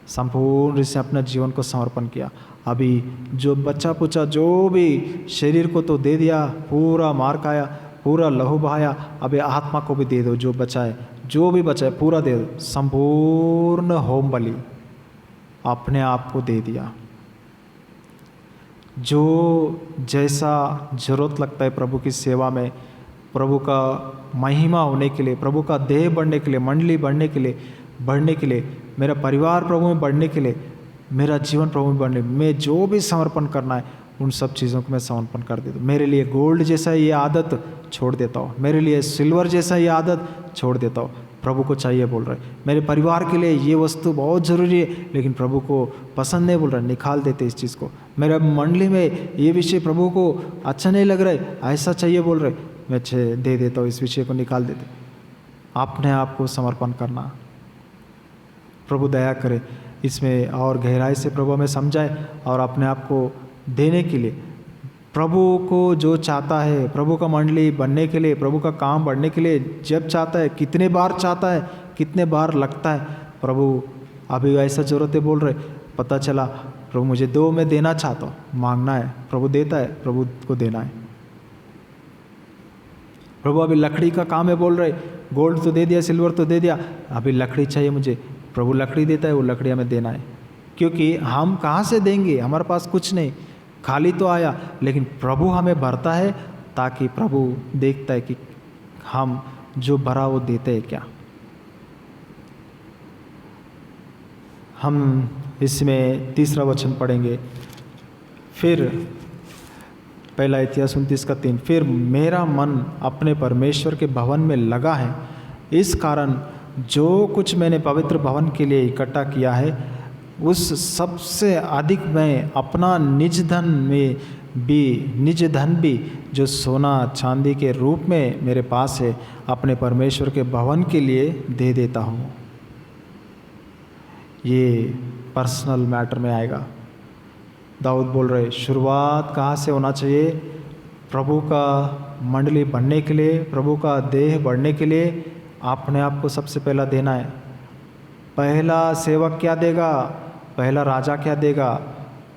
संपूर्ण रूप से अपने जीवन को समर्पण किया। अभी जो बच्चा पुचा जो भी शरीर को तो दे दिया, पूरा मार खाया, पूरा लहू बहाया, अभी आत्मा को भी दे दो, जो बचा है, जो भी बचा है पूरा दे दो। संपूर्ण होम बलि अपने आप को दे दिया। जो जैसा जरूरत लगता है प्रभु की सेवा में, प्रभु का महिमा होने के लिए, प्रभु का देह बढ़ने के लिए, मंडली बढ़ने के लिए, मेरा परिवार प्रभु में बढ़ने के लिए, मेरा जीवन प्रभु में बढ़ने, मैं जो भी समर्पण करना है उन सब चीज़ों को मैं समर्पण कर देता हूँ। मेरे लिए गोल्ड जैसा ये आदत छोड़ देता हूँ, मेरे लिए सिल्वर जैसा ये आदत छोड़ देता हूँ। प्रभु को चाहिए बोल रहे, मेरे परिवार के लिए ये वस्तु बहुत ज़रूरी है, लेकिन प्रभु को पसंद नहीं बोल रहा, निकाल देते इस चीज़ को। मेरा मंडली में ये विषय प्रभु को अच्छा नहीं लग रहा है, ऐसा चाहिए बोल रहे, मैं दे देता हूँ, इस विषय को निकाल देते। अपने आप को समर्पण करना, प्रभु दया करे, इसमें और गहराई से प्रभु हमें समझाए और अपने आप को देने के लिए, प्रभु को जो चाहता है, प्रभु का मंडली बनने के लिए, प्रभु का काम बढ़ने के लिए जब चाहता है, कितने बार चाहता है, कितने बार लगता है, प्रभु अभी ऐसा ज़रूरत है बोल रहे, पता चला प्रभु मुझे दो, मैं देना चाहता हूँ, मांगना है, प्रभु देता है, प्रभु को देना है। प्रभु अभी लकड़ी का काम है बोल रहे, गोल्ड तो दे दिया, सिल्वर तो दे दिया, अभी लकड़ी चाहिए मुझे, प्रभु लकड़ी देता है, वो लकड़ी हमें देना है। क्योंकि हम कहाँ से देंगे, हमारे पास कुछ नहीं, खाली तो आया, लेकिन प्रभु हमें भरता है, ताकि प्रभु देखता है कि हम जो भरा वो देते हैं क्या। हम इसमें तीसरा वचन पढ़ेंगे, फिर पहला इतिहास 29:3, फिर मेरा मन अपने परमेश्वर के भवन में लगा है, इस कारण जो कुछ मैंने पवित्र भवन के लिए इकट्ठा किया है उस सबसे अधिक मैं अपना निज धन भी जो सोना चांदी के रूप में मेरे पास है, अपने परमेश्वर के भवन के लिए दे देता हूँ। ये पर्सनल मैटर में आएगा। दाऊद बोल रहे शुरुआत कहाँ से होना चाहिए? प्रभु का मंडली बनने के लिए, प्रभु का देह बढ़ने के लिए अपने आप को सबसे पहला देना है। पहला सेवक क्या देगा, पहला राजा क्या देगा,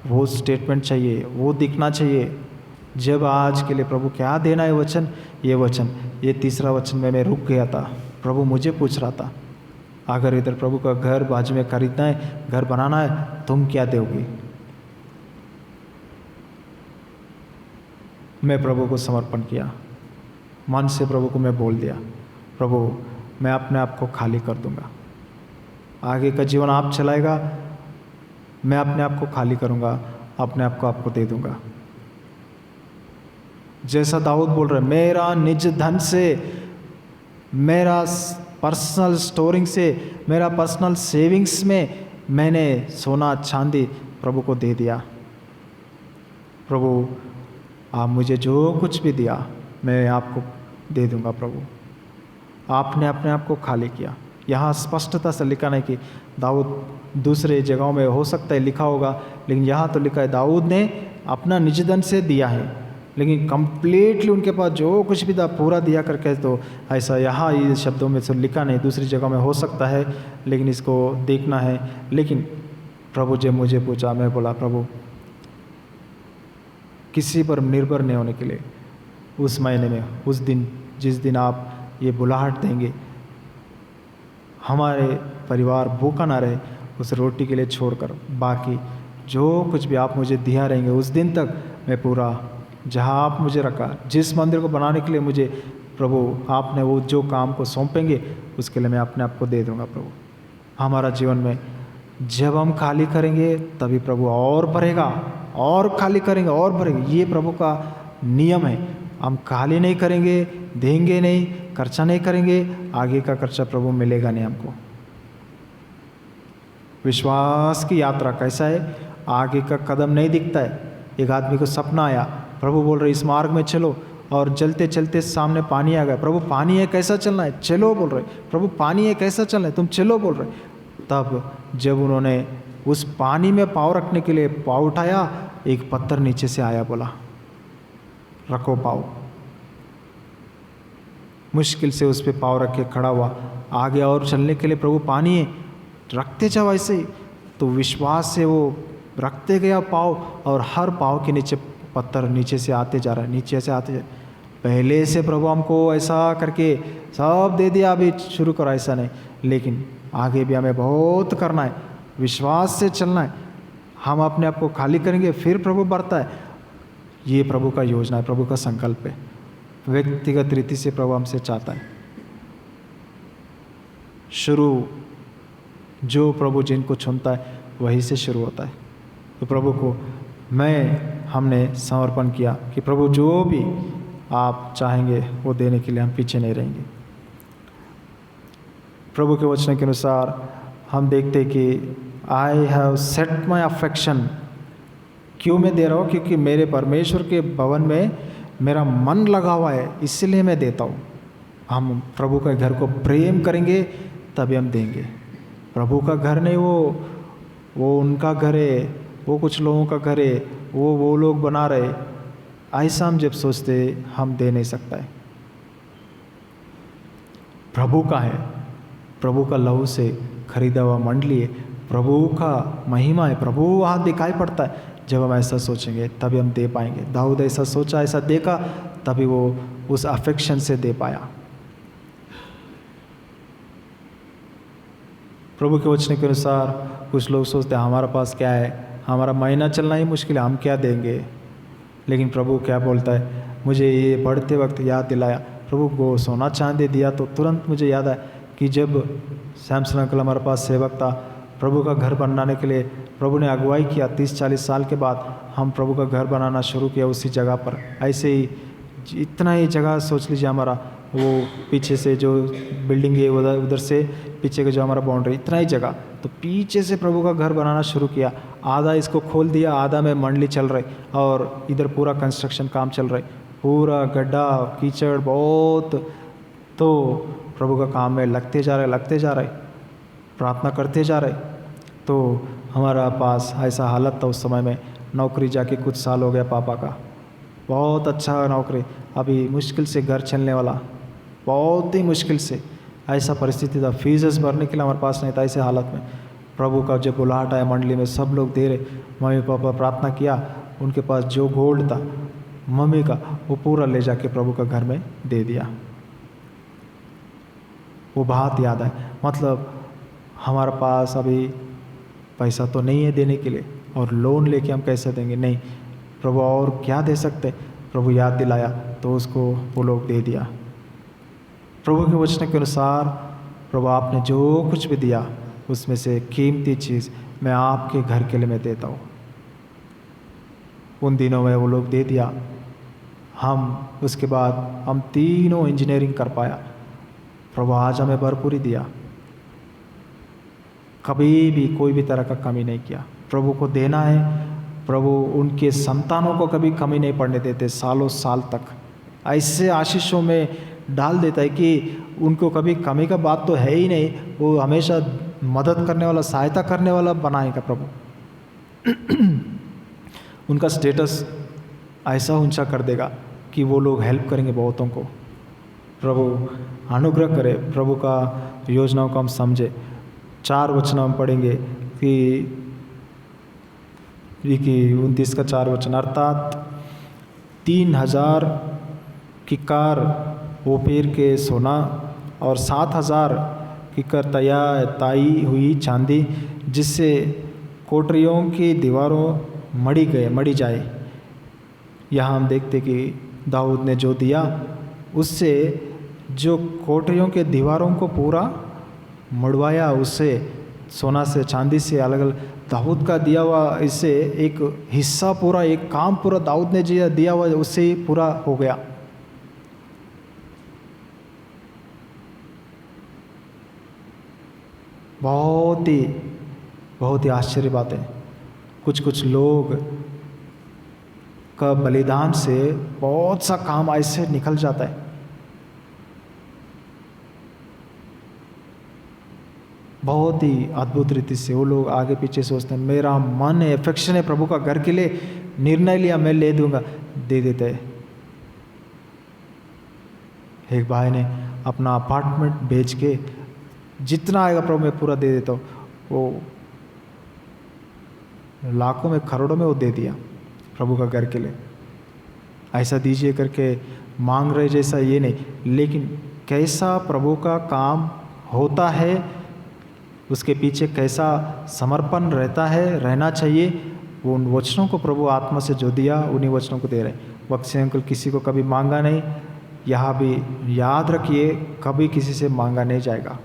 वो स्टेटमेंट चाहिए, वो दिखना चाहिए। जब आज के लिए प्रभु क्या देना है वचन, ये तीसरा वचन में मैं रुक गया था। प्रभु मुझे पूछ रहा था, अगर इधर प्रभु का घर बाजू में खरीदना है, घर बनाना है, तुम क्या दोगे? मैं प्रभु को समर्पण किया, मन से प्रभु को मैं बोल दिया, प्रभु मैं अपने आप को खाली कर दूंगा, आगे का जीवन आप चलाएगा, मैं अपने आप को खाली करूंगा, अपने आप को आपको दे दूंगा। जैसा दाऊद बोल रहा है, मेरा निज धन से, मेरा पर्सनल स्टोरिंग से, मेरा पर्सनल सेविंग्स में मैंने सोना चांदी प्रभु को दे दिया। प्रभु आप मुझे जो कुछ भी दिया मैं आपको दे दूंगा। प्रभु आपने अपने आप को खाली किया। यहाँ स्पष्टता से लिखा नहीं कि दाऊद, दूसरे जगहों में हो सकता है लिखा होगा, लेकिन यहाँ तो लिखा है दाऊद ने अपना निज धन से दिया है, लेकिन कंप्लीटली उनके पास जो कुछ भी था पूरा दिया करके, तो ऐसा यहाँ ये शब्दों में से लिखा नहीं, दूसरी जगह में हो सकता है, लेकिन इसको देखना है। लेकिन प्रभु जब मुझे पूछा, मैं बोला प्रभु किसी पर निर्भर नहीं होने के लिए उस महीने में, उस दिन जिस दिन आप ये बुलाहट देंगे, हमारे परिवार भूखा ना रहे, उस रोटी के लिए छोड़कर बाकी जो कुछ भी आप मुझे दिया रहेंगे, उस दिन तक मैं पूरा, जहाँ आप मुझे रखा, जिस मंदिर को बनाने के लिए मुझे प्रभु आपने वो जो काम को सौंपेंगे, उसके लिए मैं अपने आप को दे दूंगा। प्रभु हमारा जीवन में जब हम खाली करेंगे तभी प्रभु और भरेगा, और खाली करेंगे और भरेंगे। ये प्रभु का नियम है। हम खाली नहीं करेंगे, देंगे नहीं, खर्चा नहीं करेंगे, आगे का खर्चा प्रभु मिलेगा नहीं हमको। विश्वास की यात्रा कैसा है? आगे का कदम नहीं दिखता है। एक आदमी को सपना आया, प्रभु बोल रहे इस मार्ग में चलो, और चलते चलते सामने पानी आ गया। प्रभु पानी है, कैसा चलना है? चलो बोल रहे। प्रभु पानी है, कैसा चलना है? तुम चलो बोल रहे। तब जब उन्होंने उस पानी में पाँव रखने के लिए पाँव उठाया, एक पत्थर नीचे से आया, बोला रखो पाँव। मुश्किल से उस पर पाँव रख के खड़ा हुआ, आगे और चलने के लिए प्रभु पानी है, रखते जाओ ऐसे ही। तो विश्वास से वो रखते गया पाँव, और हर पाँव के नीचे पत्थर नीचे से आते जा रहा है, नीचे से आते जा। पहले से प्रभु हमको ऐसा करके सब दे दिया, अभी शुरू करो ऐसा नहीं, लेकिन आगे भी हमें बहुत करना है, विश्वास से चलना है। हम अपने आप को खाली करेंगे, फिर प्रभु बढ़ता है। ये प्रभु का योजना है, प्रभु का संकल्प है। व्यक्तिगत रीति से प्रभु हमसे चाहता है। शुरू जो प्रभु जिनको चुनता है वही से शुरू होता है। तो प्रभु को हमने समर्पण किया कि प्रभु जो भी आप चाहेंगे वो देने के लिए हम पीछे नहीं रहेंगे। प्रभु के वचन के अनुसार हम देखते कि I have set my affection, क्यों मैं दे रहा हूँ? क्योंकि मेरे परमेश्वर के भवन में मेरा मन लगा हुआ है, इसलिए मैं देता हूँ। हम प्रभु के घर को प्रेम करेंगे तभी हम देंगे। प्रभु का घर नहीं वो उनका घर है, वो कुछ लोगों का घर है, वो लोग बना रहे, ऐसा हम जब सोचते हम दे नहीं सकता है। प्रभु का है, प्रभु का लहू से खरीदा हुआ मंडली है, प्रभु का महिमा है, प्रभु वहाँ दिखाई पड़ता है। जब हम ऐसा सोचेंगे तभी हम दे पाएंगे। दाऊद ऐसा सोचा, ऐसा देखा, तभी वो उस अफेक्शन से दे पाया। प्रभु के वचन के अनुसार कुछ लोग सोचते हैं हमारे पास क्या है, हमारा महीना चलना ही मुश्किल है, हम क्या देंगे। लेकिन प्रभु क्या बोलता है? मुझे ये बढ़ते वक्त याद दिलाया, प्रभु को सोना चांदी दिया तो तुरंत मुझे याद आया कि जब सैमसन अंकल हमारे पास सेवक था, प्रभु का घर बनाने के लिए प्रभु ने अगुवाई किया। 30-40 साल के बाद हम प्रभु का घर बनाना शुरू किया उसी जगह पर। ऐसे ही इतना ही जगह सोच लीजिए, हमारा वो पीछे से जो बिल्डिंग है उधर से पीछे का जो हमारा बाउंड्री, इतना ही जगह, तो पीछे से प्रभु का घर बनाना शुरू किया। आधा इसको खोल दिया, आधा में मंडली चल रही, और इधर पूरा कंस्ट्रक्शन काम चल रहा है, पूरा गड्ढा कीचड़ बहुत। तो प्रभु का काम में लगते जा रहे, प्रार्थना करते जा रहे। तो हमारा पास ऐसा हालत था उस समय में, नौकरी जाके कुछ साल हो गया पापा का, बहुत अच्छा नौकरी, अभी मुश्किल से घर चलने वाला, बहुत ही मुश्किल से, ऐसा परिस्थिति था, फीस भरने के लिए हमारे पास नहीं था। ऐसे हालत में प्रभु का जब बुलाहट आया मंडली में, सब लोग दे रहे, मम्मी पापा प्रार्थना किया, उनके पास जो गोल्ड था मम्मी का वो पूरा ले जाके प्रभु का घर में दे दिया। वो बात याद है, मतलब हमारे पास अभी पैसा तो नहीं है देने के लिए, और लोन लेके हम कैसे देंगे, नहीं, प्रभु और क्या दे सकते, प्रभु याद दिलाया तो उसको वो लोग दे दिया। प्रभु के वचन के अनुसार प्रभु आपने जो कुछ भी दिया उसमें से कीमती चीज़ मैं आपके घर के लिए मैं देता हूँ। उन दिनों में वो लोग दे दिया। हम उसके बाद हम तीनों इंजीनियरिंग कर पाया। प्रभु आज हमें भरपूरी दिया, कभी भी कोई भी तरह का कमी नहीं किया। प्रभु को देना है, प्रभु उनके संतानों को कभी कमी नहीं पड़ने देते, सालों साल तक ऐसे आशीषों में डाल देता है कि उनको कभी कमी का बात तो है ही नहीं। वो हमेशा मदद करने वाला, सहायता करने वाला बनाएगा प्रभु। उनका स्टेटस ऐसा ऊंचा कर देगा कि वो लोग हेल्प करेंगे बहुतों को। प्रभु अनुग्रह करे, प्रभु का योजनाओं को हम समझे। 4 वचन हम पढ़ेंगे कि 29 का 4 वचन, अर्थात 3000 किकार ओपीर के सोना और 7000 किकर ताई हुई चांदी, जिससे कोठरियों की दीवारों मढ़ी जाए। यहाँ हम देखते कि दाऊद ने जो दिया उससे जो कोठरियों के दीवारों को पूरा मढ़वाया, उससे सोना से चांदी से अलग अलग दाऊद का दिया हुआ, इससे एक हिस्सा पूरा, एक काम पूरा दाऊद ने दिया हुआ उससे ही पूरा हो गया। बहुत ही आश्चर्य बात है। कुछ लोग का बलिदान से बहुत सा काम ऐसे निकल जाता है। बहुत ही अद्भुत रीति से वो लोग आगे पीछे सोचते हैं, मेरा मन है, एफेक्शन है प्रभु का घर के लिए, निर्णय लिया मैं ले दूंगा, दे देते हैं। एक भाई ने अपना अपार्टमेंट बेच के जितना आएगा प्रभु मैं पूरा दे देता हूँ, वो लाखों में करोड़ों में वो दे दिया प्रभु का घर के लिए। ऐसा दीजिए करके मांग रहे जैसा ये नहीं, लेकिन कैसा प्रभु का काम होता है, उसके पीछे कैसा समर्पण रहना चाहिए, वो उन वचनों को प्रभु आत्मा से जो दिया उन्हीं वचनों को दे रहे हैं। बक्से अंकल किसी को कभी मांगा नहीं, यहाँ भी याद रखिए कभी किसी से मांगा नहीं जाएगा,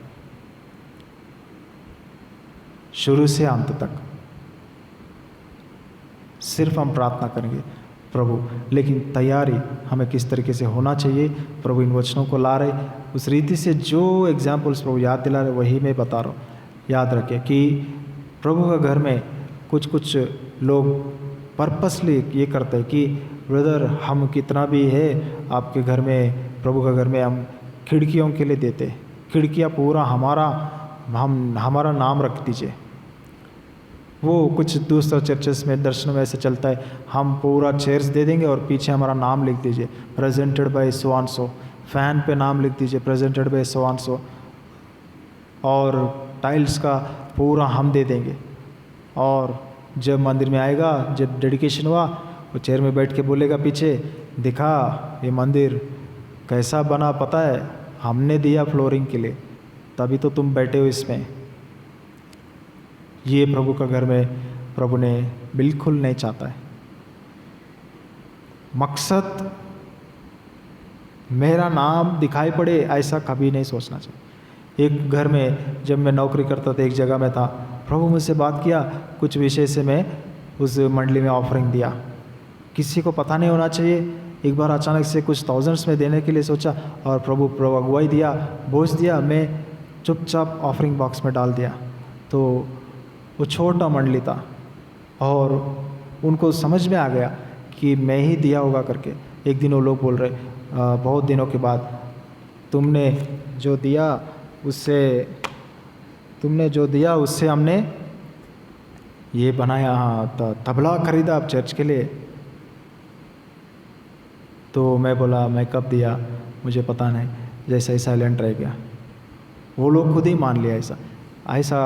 शुरू से अंत तक सिर्फ हम प्रार्थना करेंगे प्रभु, लेकिन तैयारी हमें किस तरीके से होना चाहिए, प्रभु इन वचनों को ला रहे, उस रीति से जो एग्जाम्पल्स प्रभु याद दिला रहे वही मैं बता रहा हूँ। याद रखें कि प्रभु का घर में कुछ लोग पर्पसली ये करते हैं कि ब्रदर हम कितना भी है आपके घर में, प्रभु का घर में हम खिड़कियों के लिए देते, खिड़कियाँ पूरा हमारा नाम रख दीजिए। वो कुछ दूसरा चर्चेस में दर्शन में ऐसे चलता है, हम पूरा चेयर्स दे देंगे और पीछे हमारा नाम लिख दीजिए, presented by so and so, fan पे नाम लिख दीजिए presented by so and so, और टाइल्स का पूरा हम दे देंगे। और जब मंदिर में आएगा, जब डेडिकेशन हुआ, वो चेयर में बैठ के बोलेगा पीछे, दिखा ये मंदिर कैसा बना पता है, हमने दिया फ्लोरिंग के लिए, तभी तो तुम बैठे हो इसमें। ये प्रभु का घर में प्रभु ने बिल्कुल नहीं चाहता है। मकसद मेरा नाम दिखाई पड़े ऐसा कभी नहीं सोचना चाहिए। एक घर में जब मैं नौकरी करता था, एक जगह में था, प्रभु मुझसे बात किया कुछ विषय से, मैं उस मंडली में ऑफरिंग दिया, किसी को पता नहीं होना चाहिए। एक बार अचानक से कुछ थाउजेंड्स में देने के लिए सोचा और प्रभु अगुवाई दिया, बोझ दिया, मैं चुपचाप ऑफरिंग बॉक्स में डाल दिया। तो वो छोटा मंडली था और उनको समझ में आ गया कि मैं ही दिया होगा करके। एक दिन वो लोग बोल रहे बहुत दिनों के बाद, तुमने जो दिया उससे हमने ये बनाया, हाँ तबला खरीदा आप चर्च के लिए। तो मैं बोला मैं कब दिया मुझे पता नहीं, जैसा ही साइलेंट रह गया। वो लोग खुद ही मान लिया ऐसा। ऐसा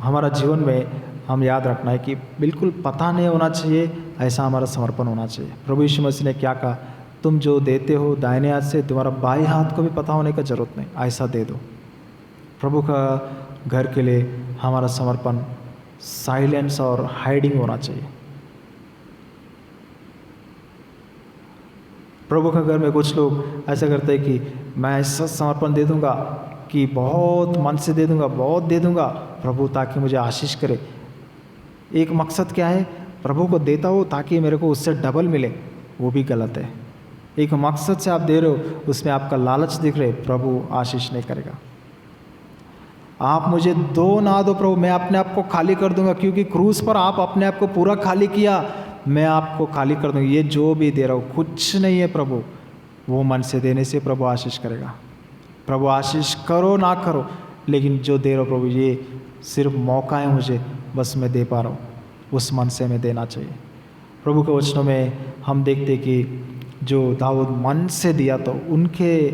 हमारा जीवन में हम याद रखना है कि बिल्कुल पता नहीं होना चाहिए, ऐसा हमारा समर्पण होना चाहिए। प्रभु यीशु मसीह ने क्या कहा, तुम जो देते हो दाहिने हाथ से तुम्हारा बाएं हाथ को भी पता होने का ज़रूरत नहीं, ऐसा दे दो। प्रभु का घर के लिए हमारा समर्पण साइलेंस और हाइडिंग होना चाहिए। प्रभु के घर में कुछ लोग ऐसा करते हैं कि मैं ऐसा समर्पण दे दूंगा कि बहुत मन से दे दूंगा, बहुत दे दूंगा प्रभु ताकि मुझे आशीष करे। एक मकसद क्या है, प्रभु को देता हो ताकि मेरे को उससे डबल मिले, वो भी गलत है। एक मकसद से आप दे रहे हो, उसमें आपका लालच दिख रहे, प्रभु आशीष नहीं करेगा। आप मुझे दो ना दो प्रभु, मैं अपने आप को खाली कर दूंगा, क्योंकि क्रूस पर आप अपने आप को पूरा खाली किया, मैं आपको खाली कर दूंगा। ये जो भी दे रहा हूँ कुछ नहीं है प्रभु, वो मन से देने से प्रभु आशीष करेगा। प्रभु आशीष करो ना करो, लेकिन जो दे रहा हूँ प्रभु ये सिर्फ मौका है मुझे, बस मैं दे पा रहा हूँ, उस मन से मैं देना चाहिए। प्रभु के वचनों में हम देखते कि जो दाऊद मन से दिया तो उनके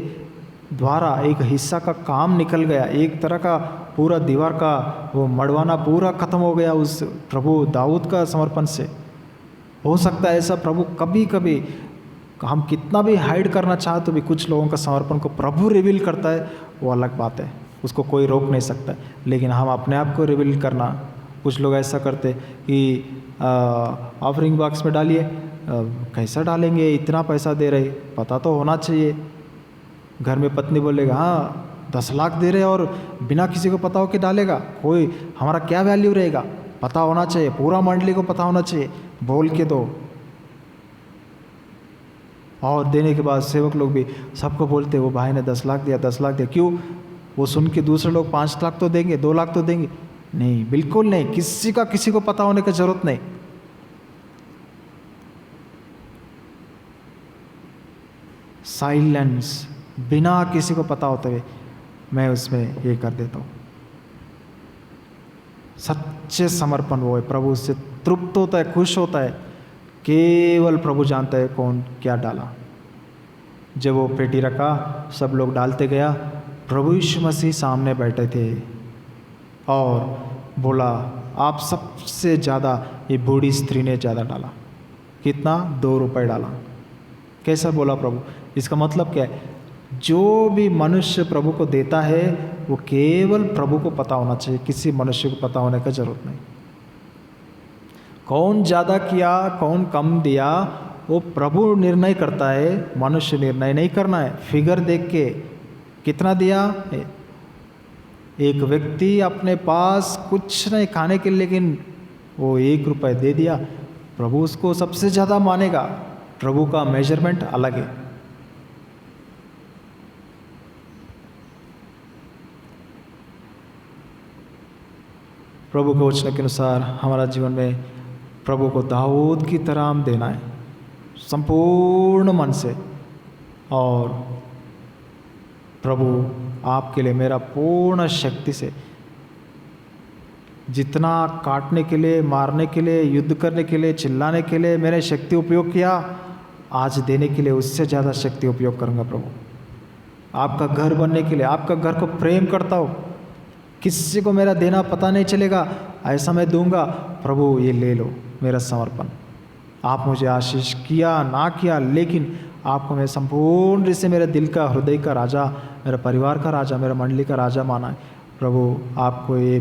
द्वारा एक हिस्सा का काम निकल गया, एक तरह का पूरा दीवार का वो मड़वाना पूरा खत्म हो गया उस प्रभु दाऊद का समर्पण से। हो सकता है ऐसा प्रभु कभी कभी हम कितना भी हाइड करना चाहे तो भी कुछ लोगों का समर्पण को प्रभु रिवील करता है, वो अलग बात है, उसको कोई रोक नहीं सकता। लेकिन हम अपने आप को रिवील करना, कुछ लोग ऐसा करते कि ऑफरिंग बॉक्स में डालिए, कैसा डालेंगे, इतना पैसा दे रहे, पता तो होना चाहिए। घर में पत्नी बोलेगा हाँ 10 लाख दे रहे और बिना किसी को पता हो के डालेगा, कोई हमारा क्या वैल्यू रहेगा, पता होना चाहिए, पूरा मंडली को पता होना चाहिए, बोल के दो। और देने के बाद सेवक लोग भी सबको बोलते वो भाई ने 10 लाख दिया, 10 लाख दिया। क्यों? वो सुन के दूसरे लोग 5 लाख तो देंगे, 2 लाख तो देंगे। नहीं, बिल्कुल नहीं, किसी को पता होने की जरूरत नहीं। साइलेंस, बिना किसी को पता होते हुए मैं उसमें ये कर देता हूँ। सच्चे समर्पण वो है, प्रभु उससे तृप्त होता है, खुश होता है। केवल प्रभु जानता है कौन क्या डाला। जब वो पेटी रखा, सब लोग डालते गया, प्रभु यीशु मसीह सामने बैठे थे और बोला आप सबसे ज़्यादा ये बूढ़ी स्त्री ने ज़्यादा डाला। कितना? 2 रुपये डाला। कैसा बोला प्रभु? इसका मतलब क्या है? जो भी मनुष्य प्रभु को देता है वो केवल प्रभु को पता होना चाहिए, किसी मनुष्य को पता होने का जरूरत नहीं। कौन ज़्यादा किया कौन कम दिया वो प्रभु निर्णय करता है, मनुष्य निर्णय नहीं करना है। फिगर देख के कितना दिया, एक व्यक्ति अपने पास कुछ नहीं खाने के लिए, लेकिन वो 1 रुपये दे दिया, प्रभु उसको सबसे ज़्यादा मानेगा। प्रभु का मेजरमेंट अलग है। प्रभु के वचन के अनुसार हमारा जीवन में प्रभु को दाऊद की तरह हम देना है, संपूर्ण मन से। और प्रभु आपके लिए मेरा पूर्ण शक्ति से, जितना काटने के लिए, मारने के लिए, युद्ध करने के लिए, चिल्लाने के लिए मैंने शक्ति उपयोग किया, आज देने के लिए उससे ज़्यादा शक्ति उपयोग करूँगा प्रभु। आपका घर बनने के लिए, आपका घर को प्रेम करता हो, किसी को मेरा देना पता नहीं चलेगा, ऐसा मैं दूंगा। प्रभु ये ले लो मेरा समर्पण। आप मुझे आशीष किया ना किया, लेकिन आपको मैं संपूर्ण से मेरे दिल का, हृदय का राजा, मेरे परिवार का राजा, मेरा मंडली का राजा माना है। प्रभु आपको ये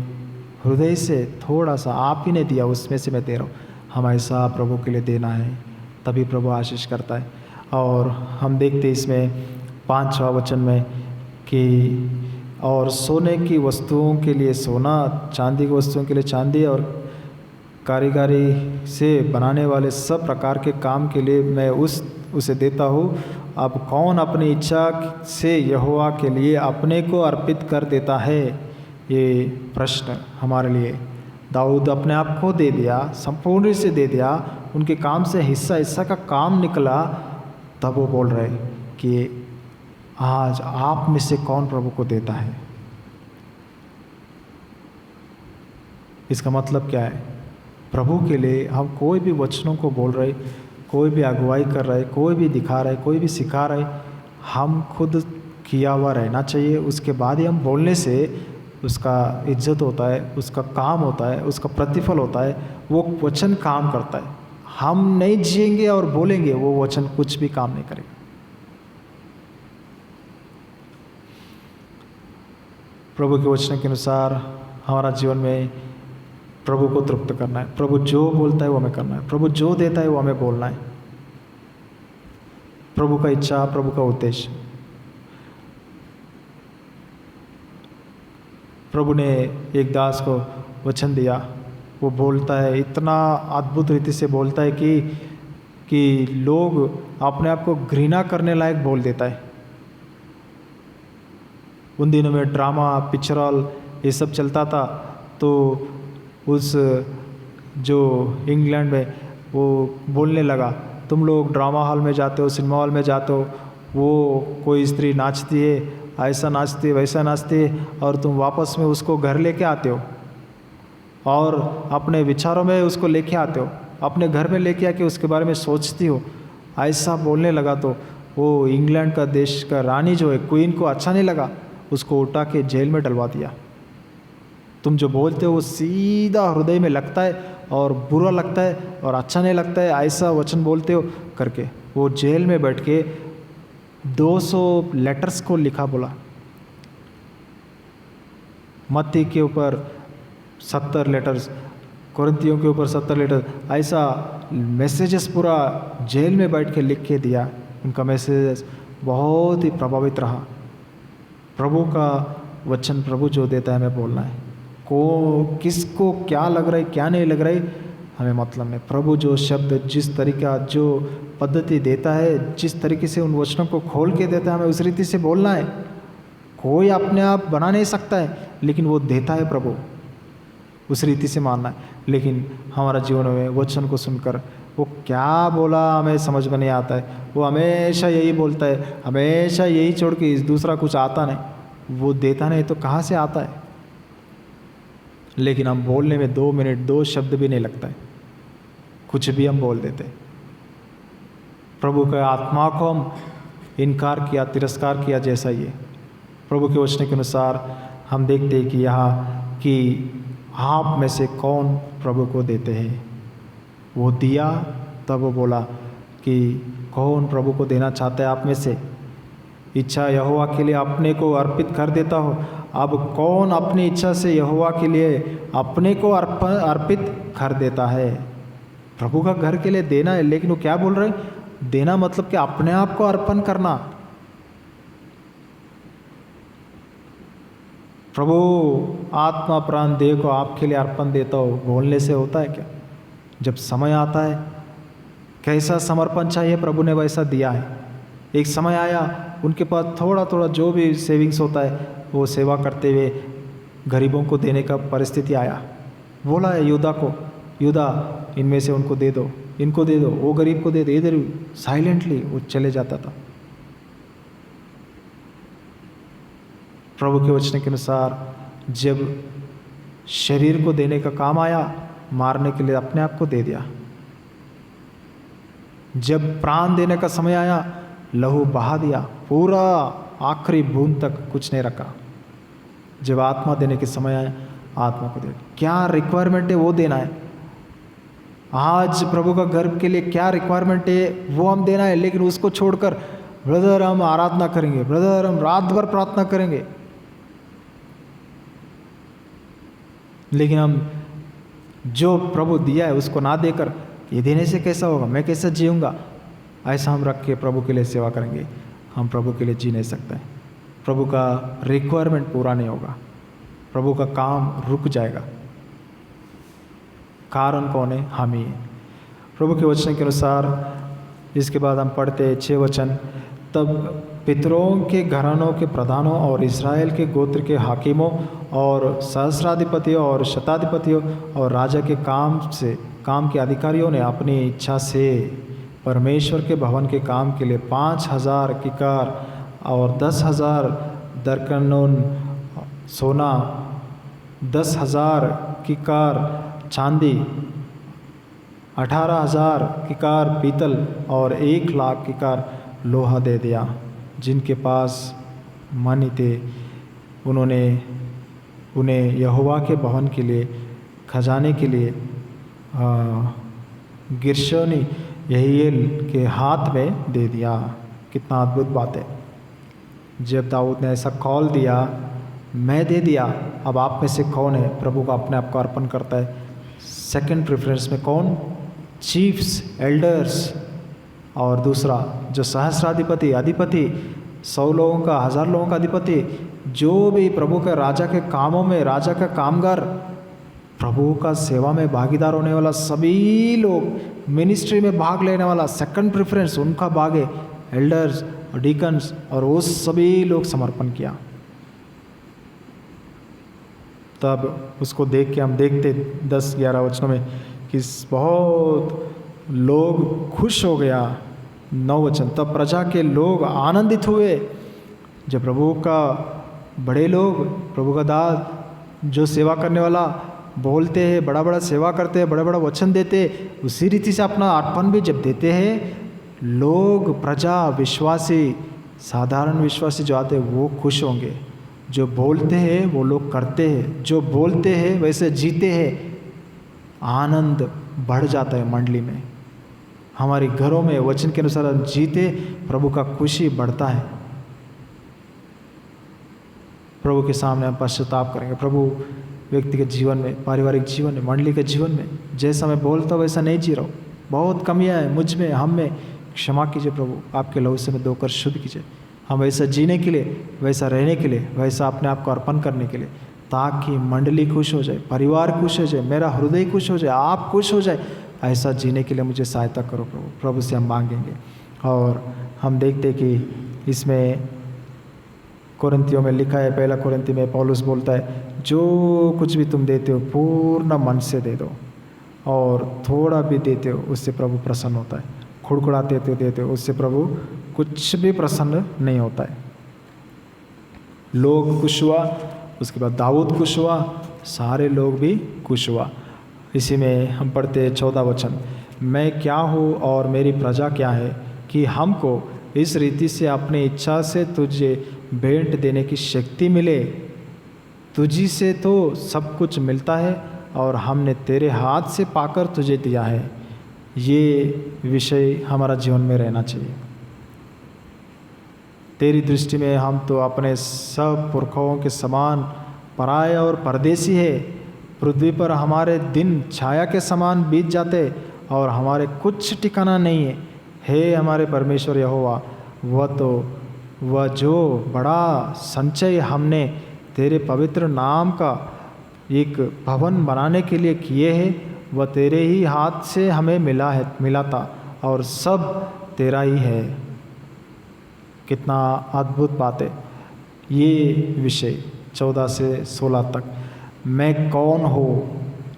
हृदय से थोड़ा सा आप ही ने दिया, उसमें से मैं दे रहा हूँ। हम ऐसा प्रभु के लिए देना है, तभी प्रभु आशीष करता है। और हम देखते इसमें 5वां वचन में कि और सोने की वस्तुओं के लिए सोना, चांदी की वस्तुओं के लिए चांदी, और कारीगरी से बनाने वाले सब प्रकार के काम के लिए मैं उसे देता हूँ। अब कौन अपनी इच्छा से यहोवा के लिए अपने को अर्पित कर देता है? ये प्रश्न हमारे लिए। दाऊद अपने आप को दे दिया, संपूर्ण से दे दिया, उनके काम से हिस्सा का काम निकला। तब वो बोल रहे कि आज आप में से कौन प्रभु को देता है? इसका मतलब क्या है? प्रभु के लिए हम कोई भी वचनों को बोल रहे, कोई भी अगुवाई कर रहे, कोई भी दिखा रहे, कोई भी सिखा रहे, हम खुद किया हुआ रहना चाहिए। उसके बाद ही हम बोलने से उसका इज्जत होता है, उसका काम होता है, उसका प्रतिफल होता है, वो वचन काम करता है। हम नहीं जिएंगे और बोलेंगे, वो वचन कुछ भी काम नहीं करेगा। प्रभु के वचन के अनुसार हमारा जीवन में प्रभु को तृप्त करना है। प्रभु जो बोलता है वो हमें करना है, प्रभु जो देता है वो हमें बोलना है। प्रभु का इच्छा, प्रभु का उद्देश्य। प्रभु ने एक दास को वचन दिया, वो बोलता है, इतना अद्भुत रीति से बोलता है कि लोग अपने आप को घृणा करने लायक बोल देता है। उन दिनों में ड्रामा, पिक्चरल ये सब चलता था, तो उस जो इंग्लैंड में वो बोलने लगा, तुम लोग ड्रामा हॉल में जाते हो, सिनेमा हॉल में जाते हो, वो कोई स्त्री नाचती है, ऐसा नाचती है, वैसा नाचती है, और तुम वापस में उसको घर लेके आते हो और अपने विचारों में उसको लेके आते हो, अपने घर में लेके आके उसके बारे में सोचती हो। ऐसा बोलने लगा तो वो इंग्लैंड का देश का रानी जो है, क्वीन को अच्छा नहीं लगा, उसको उठा के जेल में डलवा दिया। तुम जो बोलते हो वो सीधा हृदय में लगता है और बुरा लगता है और अच्छा नहीं लगता है, ऐसा वचन बोलते हो करके वो जेल में बैठ के 200 लेटर्स को लिखा। बोला मत्ती के ऊपर 70 लेटर्स, कुरिन्थियों के ऊपर 70 लेटर, ऐसा मैसेजेस पूरा जेल में बैठ के लिख के दिया। उनका मैसेजेस बहुत ही प्रभावित रहा। प्रभु का वचन, प्रभु जो देता है हमें बोलना है। किसको क्या लग रहा है, क्या नहीं लग रहा है, हमें मतलब नहीं। प्रभु जो शब्द, जिस तरीका, जो पद्धति देता है, जिस तरीके से उन वचनों को खोल के देता है, हमें उस रीति से बोलना है। कोई अपने आप बना नहीं सकता है, लेकिन वो देता है प्रभु, उस रीति से मानना है। लेकिन हमारा जीवन में वचन को सुनकर वो क्या बोला हमें समझ में नहीं आता है। वो हमेशा यही बोलता है, हमेशा यही छोड़ के दूसरा कुछ आता नहीं। वो देता नहीं तो कहाँ से आता है। लेकिन हम बोलने में 2 मिनट 2 शब्द भी नहीं लगता है, कुछ भी हम बोल देते हैं। प्रभु के आत्मा को हम इनकार किया, तिरस्कार किया जैसा ये प्रभु के वचन के अनुसार हम देखते हैं कि यहाँ कि आप में से कौन प्रभु को देते हैं। वो दिया, तब वो बोला कि कौन प्रभु को देना चाहता है आप में से। इच्छा यहोवा के लिए अपने को अर्पित कर देता हो। अब कौन अपनी इच्छा से यहोवा के लिए अपने को अर्पित कर देता है। प्रभु का घर के लिए देना है, लेकिन वो क्या बोल रहे हैं, देना मतलब कि अपने आप को अर्पण करना। प्रभु आत्मा प्राण देह को आपके लिए अर्पण देता हो, बोलने से होता है क्या। जब समय आता है, कैसा समर्पण चाहिए प्रभु ने वैसा दिया है। एक समय आया उनके पास थोड़ा थोड़ा जो भी सेविंग्स होता है वो सेवा करते हुए गरीबों को देने का परिस्थिति आया। बोला है यूदा को, यूदा इनमें से उनको दे दो, इनको दे दो, वो गरीब को दे दो। इधर साइलेंटली वो चले जाता था। प्रभु के वचन के अनुसार जब शरीर को देने का काम आया, मारने के लिए अपने आप को दे दिया। जब प्राण देने का समय आया, लहू बहा दिया, पूरा आखिरी बूंद तक कुछ नहीं रखा। जब आत्मा देने के समय आया, आत्मा को दे। क्या रिक्वायरमेंट है वो देना है। आज प्रभु का घर के लिए क्या रिक्वायरमेंट है वो हम देना है। लेकिन उसको छोड़कर ब्रदर हम आराधना करेंगे, ब्रदर हम रात भर प्रार्थना करेंगे, लेकिन हम जो प्रभु दिया है उसको ना देकर ये देने से कैसा होगा, मैं कैसे जीऊँगा, ऐसा हम रख के प्रभु के लिए सेवा करेंगे, हम प्रभु के लिए जी नहीं सकते। प्रभु का रिक्वायरमेंट पूरा नहीं होगा, प्रभु का काम रुक जाएगा। कारण कौन है, हम ही हैं। प्रभु के वचन के अनुसार इसके बाद हम पढ़ते हैं 6 वचन। तब पितरों के घरानों के प्रधानों और इस्राएल के गोत्र के हाकिमों और सहस्राधिपतियों और शताधिपतियों और राजा के काम के अधिकारियों ने अपनी इच्छा से परमेश्वर के भवन के काम के लिए 5000 किकार और 10,000 दरकनोन सोना, 10,000 किकार चांदी 18,000 किकार पीतल और 1,00,000 किकार लोहा दे दिया। जिनके पास मनी थे उन्होंने उन्हें यहोवा के भवन के लिए खजाने के लिए गिरशोनी यहीएल के हाथ में दे दिया। कितना अद्भुत बात है। जब दाऊद ने ऐसा कॉल दिया, मैं दे दिया, अब आप में से कौन है प्रभु को अपने आप को अर्पण करता है? सेकंड प्रेफरेंस में कौन? चीफ्स, एल्डर्स, और दूसरा जो सहस्राधिपति, अधिपति, 100 लोगों का, 1000 लोगों का अधिपति, जो भी प्रभु के राजा के कामों में, राजा का कामगार, प्रभु का सेवा में भागीदार होने वाला सभी लोग, मिनिस्ट्री में भाग लेने वाला, सेकंड प्रेफरेंस उनका भाग है। एल्डर्स और डीकन्स और वो सभी लोग समर्पण किया। तब उसको देख के हम देखते 10-11 वचनों में कि बहुत लोग खुश हो गया। 9 वचन, तब प्रजा के लोग आनंदित हुए। जब प्रभु का बड़े लोग, प्रभु का दास, जो सेवा करने वाला बोलते हैं, बड़ा बड़ा सेवा करते हैं, बड़ा बड़ा वचन देते, उसी रीति से अपना अर्पण भी जब देते हैं, लोग, प्रजा, विश्वासी, साधारण विश्वासी जो आते हैं वो खुश होंगे। जो बोलते हैं वो लोग करते हैं, जो बोलते हैं वैसे जीते हैं, आनंद बढ़ जाता है मंडली में। हमारे घरों में वचन के अनुसार हम जीते, प्रभु का खुशी बढ़ता है। प्रभु के सामने हम पश्चाताप करेंगे। प्रभु व्यक्तिगत जीवन में, पारिवारिक जीवन में, मंडली के जीवन में जैसा मैं बोलता हूँ वैसा नहीं जी रहा हूँ, बहुत कमियाँ हैं मुझ में, हम में, क्षमा कीजिए प्रभु, आपके लहू से मैं धोकर शुद्ध कीजिए। हम वैसा जीने के लिए, वैसा रहने के लिए, वैसा अपने आप को अर्पण करने के लिए, ताकि मंडली खुश हो जाए, परिवार खुश हो जाए, मेरा हृदय खुश हो जाए, आप खुश हो जाए, ऐसा जीने के लिए मुझे सहायता करो प्रभु। प्रभु से हम मांगेंगे। और हम देखते कि इसमें कोरिन्थियों में लिखा है, 1 कोरिन्थी में पौलुस बोलता है, जो कुछ भी तुम देते हो पूर्ण मन से दे दो, और थोड़ा भी देते हो उससे प्रभु प्रसन्न होता है। खुड़खुड़ाते देते हो उससे प्रभु कुछ भी प्रसन्न नहीं होता है। लोग खुश हुआ, उसके बाद दाऊद खुश हुआ, सारे लोग भी खुश हुआ। इसी में हम पढ़ते 14 वचन, मैं क्या हूँ और मेरी प्रजा क्या है कि हमको इस रीति से अपनी इच्छा से तुझे भेंट देने की शक्ति मिले। तुझी से तो सब कुछ मिलता है और हमने तेरे हाथ से पाकर तुझे दिया है। ये विषय हमारा जीवन में रहना चाहिए। तेरी दृष्टि में हम तो अपने सब पुरखों के समान पराये और परदेसी है। पृथ्वी पर हमारे दिन छाया के समान बीत जाते और हमारे कुछ ठिकाना नहीं है। हे हमारे परमेश्वर यहोवा, वह जो बड़ा संचय हमने तेरे पवित्र नाम का एक भवन बनाने के लिए किए हैं, वह तेरे ही हाथ से हमें मिला था और सब तेरा ही है। कितना अद्भुत बात है। ये विषय 14 से 16 तक, मैं कौन हो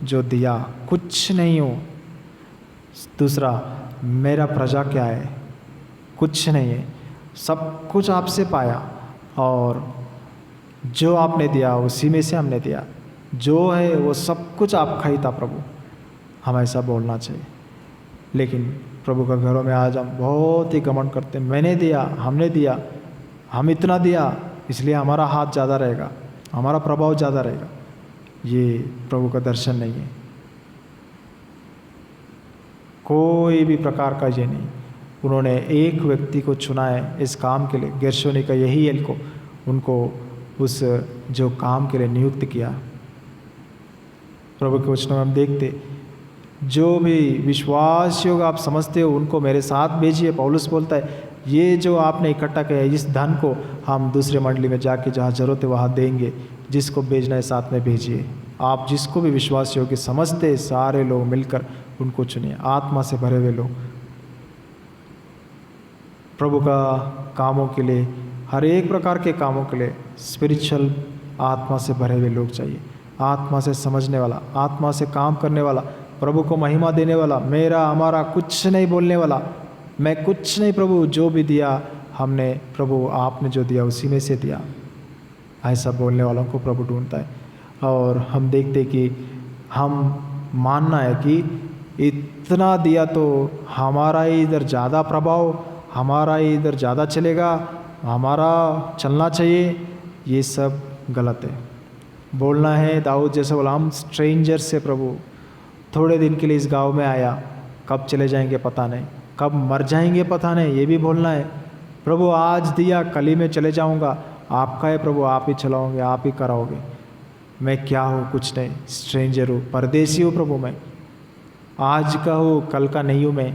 जो दिया, कुछ नहीं हूँ। दूसरा, मेरा प्रजा क्या है, कुछ नहीं है, सब कुछ आपसे पाया और जो आपने दिया उसी में से हमने दिया। जो है वो सब कुछ आपका ही था प्रभु। हम ऐसा बोलना चाहिए। लेकिन प्रभु का घरों में आज हम बहुत ही घमंड करते हैं, मैंने दिया, हमने दिया, हम इतना दिया इसलिए हमारा हाथ ज़्यादा रहेगा, हमारा प्रभाव ज़्यादा रहेगा। ये प्रभु का दर्शन नहीं है। कोई भी प्रकार का ये नहीं। उन्होंने एक व्यक्ति को चुना है इस काम के लिए, गेर्शोनी का यहीएल को, उनको उस जो काम के लिए नियुक्त किया। प्रभु के वचनों में हम देखते, जो भी विश्वास योग आप समझते हो उनको मेरे साथ भेजिए। पौलुस बोलता है, ये जो आपने इकट्ठा किया है इस धन को हम दूसरे मंडली में जाके जहाँ जरूरत है वहाँ देंगे। जिसको भेजना है साथ में भेजिए। आप जिसको भी विश्वास योग्य समझते सारे लोग मिलकर उनको चुनिए, आत्मा से भरे हुए लोग। प्रभु का कामों के लिए, हर एक प्रकार के कामों के लिए स्पिरिचुअल आत्मा से भरे हुए लोग चाहिए। आत्मा से समझने वाला, आत्मा से काम करने वाला, प्रभु को महिमा देने वाला, मेरा हमारा कुछ नहीं बोलने वाला, मैं कुछ नहीं प्रभु, जो भी दिया हमने, प्रभु आपने जो दिया उसी में से दिया, ऐसा बोलने वालों को प्रभु ढूंढता है। और हम देखते कि हम मानना है कि इतना दिया तो हमारा ही इधर ज़्यादा प्रभाव, हमारा ही इधर ज़्यादा चलेगा, हमारा चलना चाहिए, ये सब गलत है। बोलना है दाऊद जैसे बोला, हम स्ट्रेंजर से प्रभु थोड़े दिन के लिए इस गांव में आया, कब चले जाएंगे पता नहीं, कब मर जाएंगे पता नहीं, ये भी बोलना है। प्रभु आज दिया कल ही मैं चले जाऊंगा, आपका है प्रभु, आप ही चलाओगे, आप ही कराओगे। मैं क्या हूँ, कुछ नहीं, स्ट्रेंजर हूँ, परदेसी हूँ प्रभु, मैं आज का हूँ कल का नहीं हूँ मैं।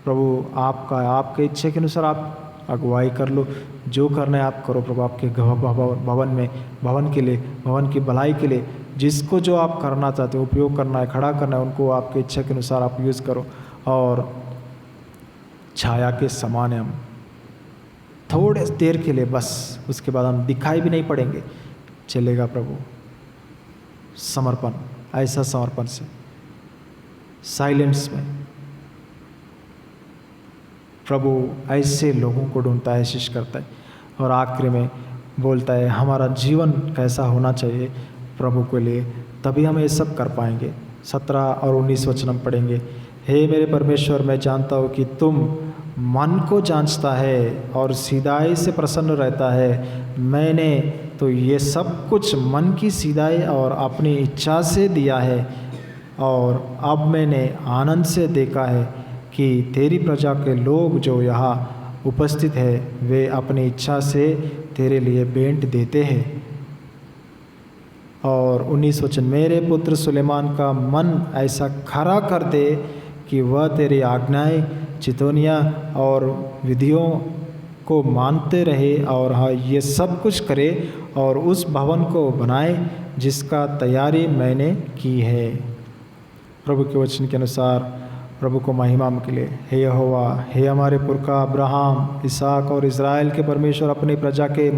प्रभु आपका, आपके इच्छे के अनुसार आप अगुवाई कर लो, जो करना है आप करो प्रभु, आपके भवन में, भवन के लिए, भवन की भलाई के लिए, जिसको जो आप करना चाहते हो, उपयोग करना है, खड़ा करना है, उनको आपके इच्छा के अनुसार आप यूज़ करो। और छाया के समान है हम, थोड़े देर के लिए बस, उसके बाद हम दिखाई भी नहीं पड़ेंगे, चलेगा प्रभु। समर्पण, ऐसा समर्पण से साइलेंस में प्रभु ऐसे लोगों को ढूंढता है, आशीष करता है। और आखिर में बोलता है हमारा जीवन कैसा होना चाहिए प्रभु के लिए, तभी हम ये सब कर पाएंगे। 17 और 19 वचन हम पढ़ेंगे। हे मेरे परमेश्वर, मैं जानता हूँ कि तुम मन को जांचता है और सीधाई से प्रसन्न रहता है। मैंने तो ये सब कुछ मन की सीधाई और अपनी इच्छा से दिया है, और अब मैंने आनंद से देखा है कि तेरी प्रजा के लोग जो यहाँ उपस्थित है, वे अपनी इच्छा से तेरे लिए भेंट देते हैं। और 19 वचन, मेरे पुत्र सुलेमान का मन ऐसा खरा कर दे कि वह तेरी आज्ञाएं, चितौनियाँ और विधियों को मानते रहे, और हाँ ये सब कुछ करे, और उस भवन को बनाए जिसका तैयारी मैंने की है। प्रभु के वचन के अनुसार प्रभु को महिमा के लिए, हे यहोवा, हे हमारे पुरखा अब्राहम, इसहाक और इज़राइल के परमेश्वर, अपनी प्रजा के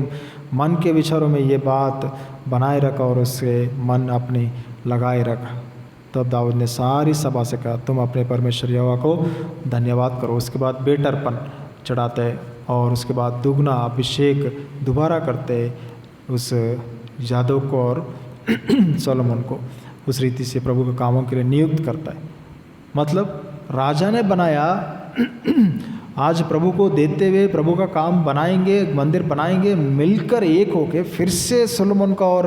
मन के विचारों में ये बात बनाए रख और उससे मन अपनी लगाए रख। तब दाऊद ने सारी सभा से कहा, तुम अपने परमेश्वर यहोवा को धन्यवाद करो। उसके बाद बेटरपन चढ़ाते हैं, और उसके बाद दुगना अभिषेक दोबारा करते उस यादव को और सोलोमन को, उस रीति से प्रभु के कामों के लिए नियुक्त करता है। मतलब राजा ने बनाया, आज प्रभु को देते हुए प्रभु का काम बनाएंगे, मंदिर बनाएंगे, मिलकर एक होके फिर से सोलोमन का और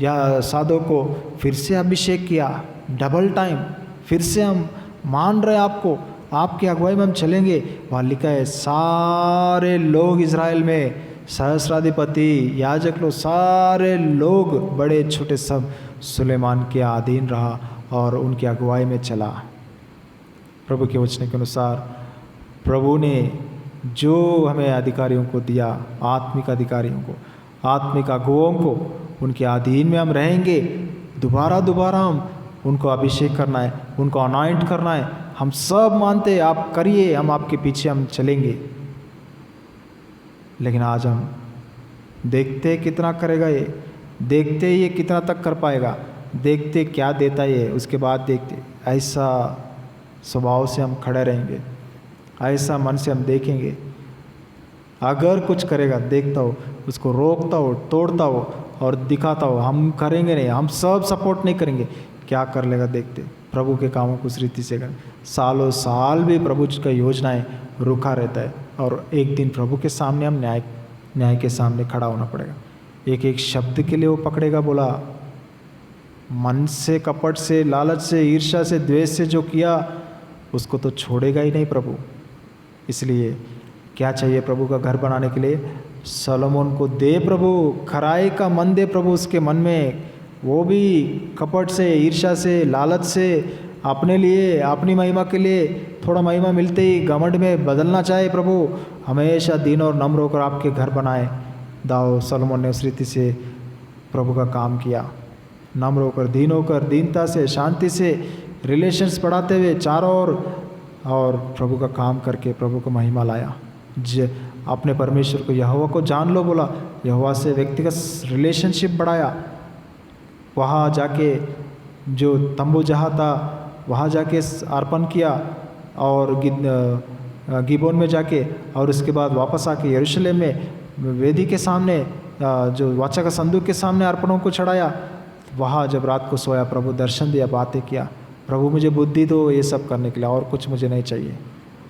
या साधो को फिर से अभिषेक किया, डबल टाइम, फिर से हम मान रहे आपको, आपकी अगुवाई में हम चलेंगे। वहाँ लिखा है सारे लोग इज़राइल में, सहस्राधिपति, याजक लोग, सारे लोग बड़े छोटे सब सुलेमान के अधीन रहा और उनकी अगुवाई में चला। प्रभु के वचन के अनुसार प्रभु ने जो हमें अधिकारियों को दिया, आत्मिक अधिकारियों को, आत्मिक अगुओं को, उनके अधीन में हम रहेंगे। दोबारा दोबारा हम उनको अभिषेक करना है, उनको अनॉइंट करना है। हम सब मानते हैं आप करिए, हम आपके पीछे हम चलेंगे। लेकिन आज हम देखते कितना करेगा ये, देखते ये कितना तक कर पाएगा, देखते क्या देता है, उसके बाद देखते। ऐसा स्वभाव से हम खड़े रहेंगे, ऐसा मन से हम देखेंगे। अगर कुछ करेगा देखता हो, उसको रोकता हो, तोड़ता हो और दिखाता हो, हम करेंगे नहीं, हम सब सपोर्ट नहीं करेंगे, क्या कर लेगा देखते। प्रभु के कामों को उस रीति से करें। सालों साल भी प्रभु का योजनाएं रुका रहता है, और एक दिन प्रभु के सामने हम न्याय के सामने खड़ा होना पड़ेगा। एक एक शब्द के लिए वो पकड़ेगा। बोला मन से, कपट से, लालच से, ईर्ष्या से, द्वेष से जो किया उसको तो छोड़ेगा ही नहीं प्रभु। इसलिए क्या चाहिए प्रभु का घर बनाने के लिए? सोलोमन को दे प्रभु, खराई का मन दे प्रभु उसके मन में, वो भी कपट से, ईर्ष्या से, लालच से, अपने लिए, अपनी महिमा के लिए, थोड़ा महिमा मिलते ही घमंड में बदलना चाहे प्रभु। हमेशा दीन और नम्र होकर आपके घर बनाए। दाऊद, सोलोमन ने उस रीति से प्रभु का काम किया, नम्र होकर, दीनता से, शांति से, रिलेशंस बढ़ाते हुए चारों ओर, और प्रभु का काम करके प्रभु को महिमा लाया। अपने परमेश्वर को, यहोवा को जान लो बोला, यहोवा से व्यक्तिगत रिलेशनशिप बढ़ाया। वहाँ जाके जो तंबू जहाँ था वहाँ जाके अर्पण किया, और गिबोन में जाके, और उसके बाद वापस आके यरूशलेम में वेदी के सामने, जो वाचा का संदूक के सामने अर्पणों को चढ़ाया। वहाँ जब रात को सोया, प्रभु दर्शन दिया, बातें किया, प्रभु मुझे बुद्धि दो ये सब करने के लिए, और कुछ मुझे नहीं चाहिए।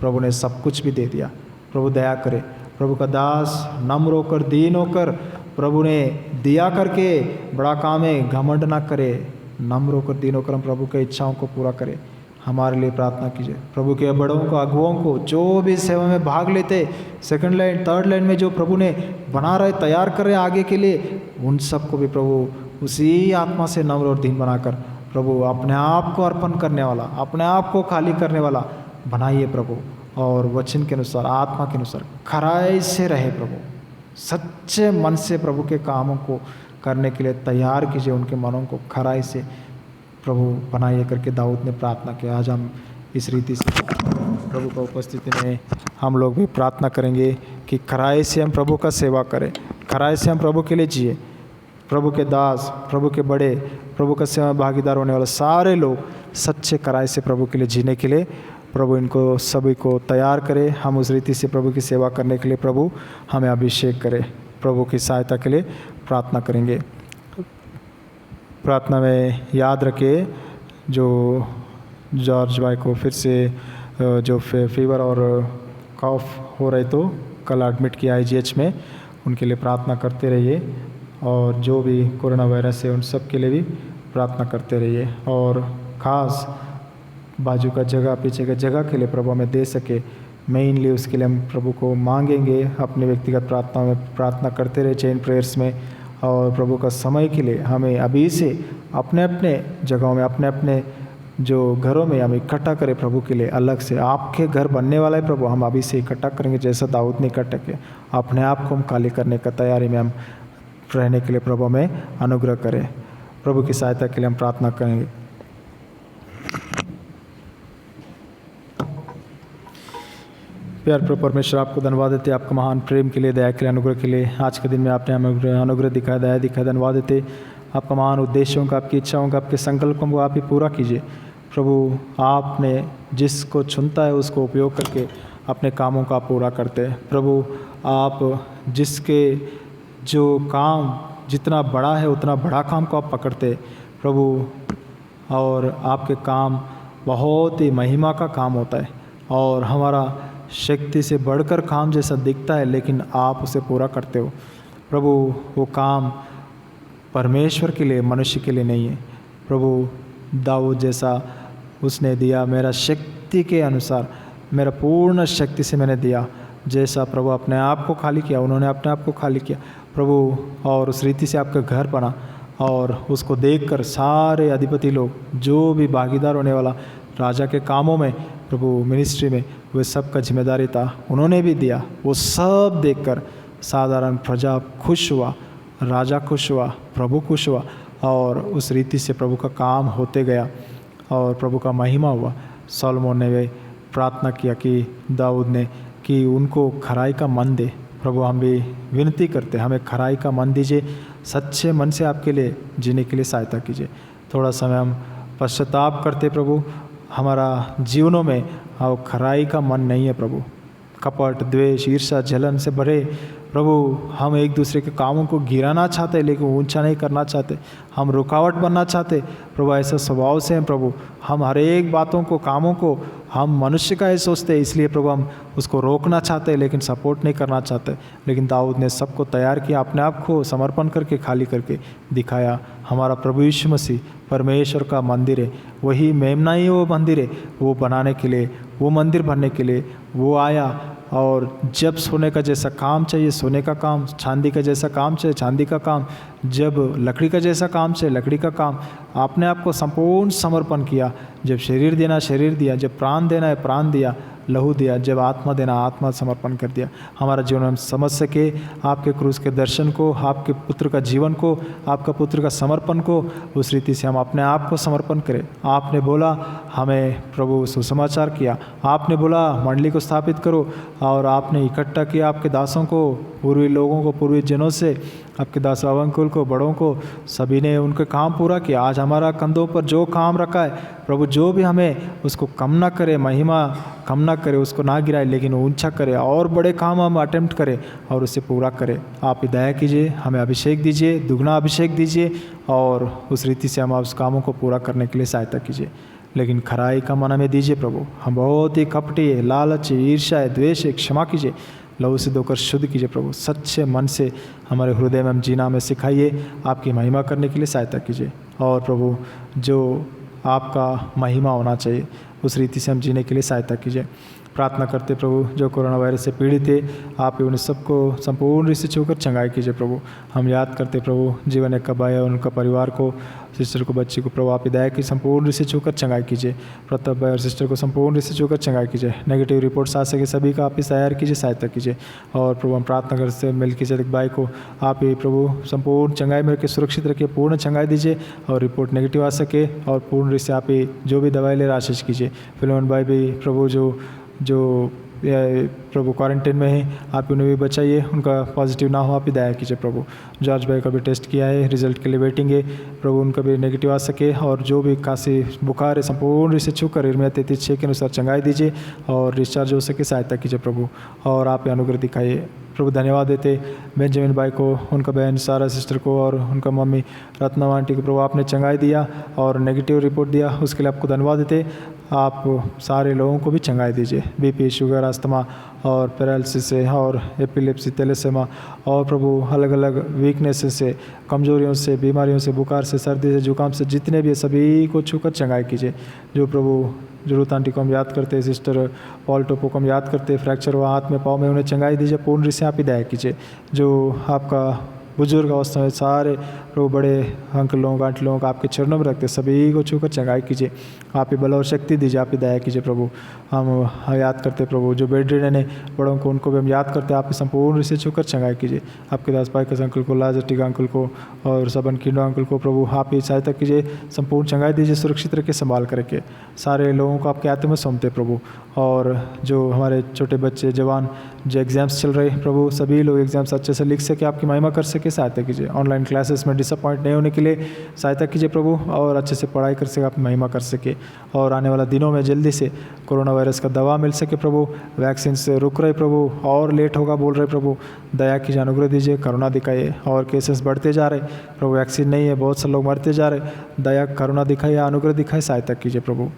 प्रभु ने सब कुछ भी दे दिया। प्रभु दया करे। प्रभु का दास नम्र होकर दीन होकर प्रभु ने दिया करके बड़ा काम है, घमंड ना करे। नम्र होकर दीन होकर हम प्रभु की इच्छाओं को पूरा करें। हमारे लिए प्रार्थना कीजिए। प्रभु के बड़ों को, अगुओं को, जो भी सेवा में भाग लेते, सेकंड लाइन थर्ड लाइन में जो प्रभु ने बना रहे, तैयार कर रहे आगे के लिए, उन सबको भी प्रभु उसी आत्मा से नम्र और दीन बनाकर प्रभु अपने आप को अर्पण करने वाला, अपने आप को खाली करने वाला बनाइए प्रभु। और वचन के अनुसार, आत्मा के अनुसार खराई से रहे प्रभु। सच्चे मन से प्रभु के कामों को करने के लिए तैयार कीजिए। उनके मनों को खराई से प्रभु बनाइए करके दाऊद ने प्रार्थना किया। आज हम इस रीति से प्रभु का उपस्थिति में हम लोग भी प्रार्थना करेंगे कि खराई से हम प्रभु का सेवा करें, खराई से हम प्रभु के लिए जिए। प्रभु के दास, प्रभु के बड़े, प्रभु का सेवा में भागीदार होने वाले सारे लोग सच्चे खराई से प्रभु के लिए जीने के लिए प्रभु इनको सभी को तैयार करे। हम उस रीति से प्रभु की सेवा करने के लिए प्रभु हमें अभिषेक करे। प्रभु की सहायता के लिए प्रार्थना करेंगे। प्रार्थना में याद रखें जो जॉर्ज भाई को फिर से जो फीवर और कॉफ हो रहे तो कल एडमिट किया IGH में, उनके लिए प्रार्थना करते रहिए। और जो भी कोरोना वायरस है उन सब के लिए भी प्रार्थना करते रहिए। और ख़ास बाजू का जगह, पीछे का जगह के लिए प्रभु हमें दे सके, मेनली उसके लिए हम प्रभु को मांगेंगे। अपने व्यक्तिगत प्रार्थना में प्रार्थना करते रहे, चेन प्रेयर्स में। और प्रभु का समय के लिए हमें अभी से अपने अपने जगहों में, अपने अपने जो घरों में हम इकट्ठा करें प्रभु के लिए अलग से। आपके घर बनने वाला है प्रभु, हम अभी से इकट्ठा करेंगे जैसा दाऊद ने इकट्ठा किया। अपने आप को हम खाली करने का तैयारी में हम रहने के लिए प्रभु हमें अनुग्रह करें। प्रभु की सहायता के लिए हम प्रार्थना करेंगे। प्यार प्रभु परमेश्वर, आपको धन्यवाद देते, आपका महान प्रेम के लिए, दया के लिए, अनुग्रह के लिए। आज के दिन में आपने हमें अनुग्रह दिखाया, दया दिखाया, धन्यवाद देते। आपका महान उद्देश्यों का, आपकी इच्छाओं का, आपके संकल्पों को आप ही पूरा कीजिए प्रभु। आपने जिसको चुनता है उसको उपयोग करके अपने कामों का पूरा करते हैं प्रभु। आप जिसके जो काम जितना बड़ा है उतना बड़ा काम को आप पकड़ते प्रभु। और आपके काम बहुत ही महिमा का काम होता है और हमारा शक्ति से बढ़कर काम जैसा दिखता है, लेकिन आप उसे पूरा करते हो प्रभु। वो काम परमेश्वर के लिए, मनुष्य के लिए नहीं है प्रभु। दाऊद जैसा उसने दिया, मेरा शक्ति के अनुसार, मेरा पूर्ण शक्ति से मैंने दिया, जैसा प्रभु अपने आप को खाली किया, उन्होंने अपने आप को खाली किया प्रभु। और उस रीति से आपका घर बना और उसको देखकर सारे अधिपति लोग, जो भी भागीदार होने वाला राजा के कामों में प्रभु, मिनिस्ट्री में, वे सब का जिम्मेदारी था, उन्होंने भी दिया। वो सब देखकर साधारण प्रजा खुश हुआ, राजा खुश हुआ, प्रभु खुश हुआ। और उस रीति से प्रभु का काम होते गया और प्रभु का महिमा हुआ। सोलोमन ने वे प्रार्थना किया कि दाऊद ने कि उनको खराई का मन दे प्रभु। हम भी विनती करते, हमें खराई का मन दीजिए, सच्चे मन से आपके लिए जीने के लिए सहायता कीजिए। थोड़ा समय हम पश्चाताप करते प्रभु, हमारा जीवनों में और खराई का मन नहीं है प्रभु। कपट, द्वेष, ईर्ष्या, जलन से भरे प्रभु, हम एक दूसरे के कामों को गिराना चाहते लेकिन ऊंचा नहीं करना चाहते, हम रुकावट बनना चाहते प्रभु। ऐसा स्वभाव से हैं प्रभु, हम हर एक बातों को, कामों को हम मनुष्य का ही सोचते, इसलिए प्रभु हम उसको रोकना चाहते लेकिन सपोर्ट नहीं करना चाहते। लेकिन दाऊद ने सबको तैयार किया, अपने आप को समर्पण करके, खाली करके दिखाया। हमारा प्रभु यीशु मसीह परमेश्वर का मंदिर है, वही मेमना ही वो मंदिर है। वो बनाने के लिए, वो मंदिर बनने के लिए वो आया। और जब सोने का जैसा काम चाहिए सोने का काम, चांदी का जैसा काम चाहिए चांदी का काम, जब लकड़ी का जैसा काम चाहिए लकड़ी का काम, आपने आपको संपूर्ण समर्पण किया। जब शरीर देना शरीर दिया, जब प्राण देना है प्राण दिया, लहू दिया, जब आत्मा देना आत्मा समर्पण कर दिया। हमारा जीवन हम समझ सके आपके क्रूस के दर्शन को, आपके पुत्र का जीवन को, आपका पुत्र का समर्पण को, उस रीति से हम अपने आप को समर्पण करें। आपने बोला हमें प्रभु सुसमाचार किया, आपने बोला मंडली को स्थापित करो, और आपने इकट्ठा किया आपके दासों को, पूर्वी लोगों को, पूर्वी जनों से, आपके दास अवंकुल को, बड़ों को, सभी ने उनके काम पूरा किया। आज हमारा कंधों पर जो काम रखा है प्रभु, जो भी हमें उसको कम ना करे, महिमा कम ना करे, उसको ना गिराए, लेकिन ऊंचा करे, और बड़े काम हम अटेम्प्ट करें और उसे पूरा करें। आप ही दया कीजिए, हमें अभिषेक दीजिए, दुगना अभिषेक दीजिए, और उस रीति से हम उस कामों को पूरा करने के लिए सहायता कीजिए। लेकिन खराई का मन हमें दीजिए प्रभु। हम बहुत ही कपटी है, लालच है, ईर्ष्या है, द्वेष है, क्षमा कीजिए, लहू से धोकर शुद्ध कीजिए प्रभु। सच्चे मन से हमारे हृदय में हम जीना हमें सिखाइए, आपकी महिमा करने के लिए सहायता कीजिए। और प्रभु जो आपका महिमा होना चाहिए उस रीति से हम जीने के लिए सहायता कीजिए। प्रार्थना करते प्रभु जो कोरोना वायरस से पीड़ित है, आप उन सबको संपूर्ण रीति से छूकर चंगाई कीजिए प्रभु। हम याद करते प्रभु जीवन एक कबाया और उनका परिवार को, सिस्टर को, बच्ची को प्रभु आप दया की संपूर्ण रीति से छूकर चंगाई कीजिए। प्रताप भाई और सिस्टर को संपूर्ण रीति से छूकर चंगाई कीजिए। नेगेटिव रिपोर्ट्स आ सके सभी का आप ही तैयार कीजिए, सहायता कीजिए। और प्रभु हम प्रार्थना करते मिल्कीसेदक भाई को आप ही प्रभु संपूर्ण चंगाई में रखिए, सुरक्षित रखिए, पूर्ण चंगाई दीजिए और रिपोर्ट नेगेटिव आ सके और पूर्ण रीति से आप ही जो भी दवाई ले रहे आशीष कीजिए। फिलोमन भाई भी प्रभु जो प्रभु क्वारंटीन में है, आप उन्हें भी बचाइए, उनका पॉजिटिव ना हो आप ही दया कीजिए प्रभु। जॉर्ज भाई का भी टेस्ट किया है, रिजल्ट के लिए वेटिंग है प्रभु, उनका भी नेगेटिव आ सके और जो भी खांसी बुखार है संपूर्ण से छूकर इर्मिया 33:6 के अनुसार चंगाई दीजिए और डिस्चार्ज हो सके सहायता कीजिए प्रभु। और आप अनुग्रह दिखाइए प्रभु। धन्यवाद देते बेंजामिन भाई को, उनका बहन सारा सिस्टर को और उनका मम्मी रत्ना आंटी को प्रभु आपने चंगाई दिया और नेगेटिव रिपोर्ट दिया, उसके लिए आपको धन्यवाद देते। आप सारे लोगों को भी चंगाई दीजिए, बीपी, शुगर, अस्थमा और पैरालिसिस से और एपिलेप्सी, थैलेसेमा और प्रभु अलग अलग वीकनेस से, कमजोरियों से, बीमारियों से, बुखार से, सर्दी से, जुकाम से जितने भी सभी को छूकर चंगाई कीजिए। जो प्रभु जरूरत आंटी को हम याद करते हैं, सिस्टर पॉल टोपो को हम याद करते हैं, फ्रैक्चर हुआ हाथ में पाँव में, उन्हें चंगाई दीजिए, पूर्ण रीति से आप ही दया कीजिए। जो आपका बुजुर्ग अवस्था में सारे प्रभु बड़े अंकल लोगों का, आंटी लोगों का आपके चरणों में रखते सभी को छूकर चंगाई कीजिए, आप ही बल और शक्ति दीजिए, आप ही दया कीजिए प्रभु। हम याद करते प्रभु जो बेड रिडन है बड़ों को, उनको भी हम याद करते, आप ही संपूर्ण से छूकर चंगाई कीजिए। आपके दास पाइकस अंकल को, लाजटिका अंकल को और सबन किंडो अंकल को प्रभु आप ही सहायता कीजिए, संपूर्ण चंगाई दीजिए, सुरक्षित रखे, संभाल कर रखे। सारे लोगों को आपके हाथों में सौंपते प्रभु। और जो हमारे छोटे बच्चे जवान जो एग्ज़ाम्स चल रहे प्रभु, सभी लोग एग्ज़ाम्स अच्छे से लिख सके, आपकी महिमा कर सके, सहायता कीजिए। ऑनलाइन क्लासेस में डिसअपॉइंट नहीं होने के लिए सहायता कीजिए प्रभु और अच्छे से पढ़ाई कर सके, आप महिमा कर सके। और आने वाला दिनों में जल्दी से कोरोना वायरस का दवा मिल सके प्रभु। वैक्सीन से रुक रहे प्रभु और लेट होगा बोल रहे प्रभु, दया कीजिए, अनुग्रह दीजिए, करुणा दिखाइए। और केसेस बढ़ते जा रहे प्रभु, वैक्सीन नहीं है, बहुत से लोग मरते जा रहे, दया करुणा दिखाइए, अनुग्रह दिखाइए, सहायता कीजिए प्रभु।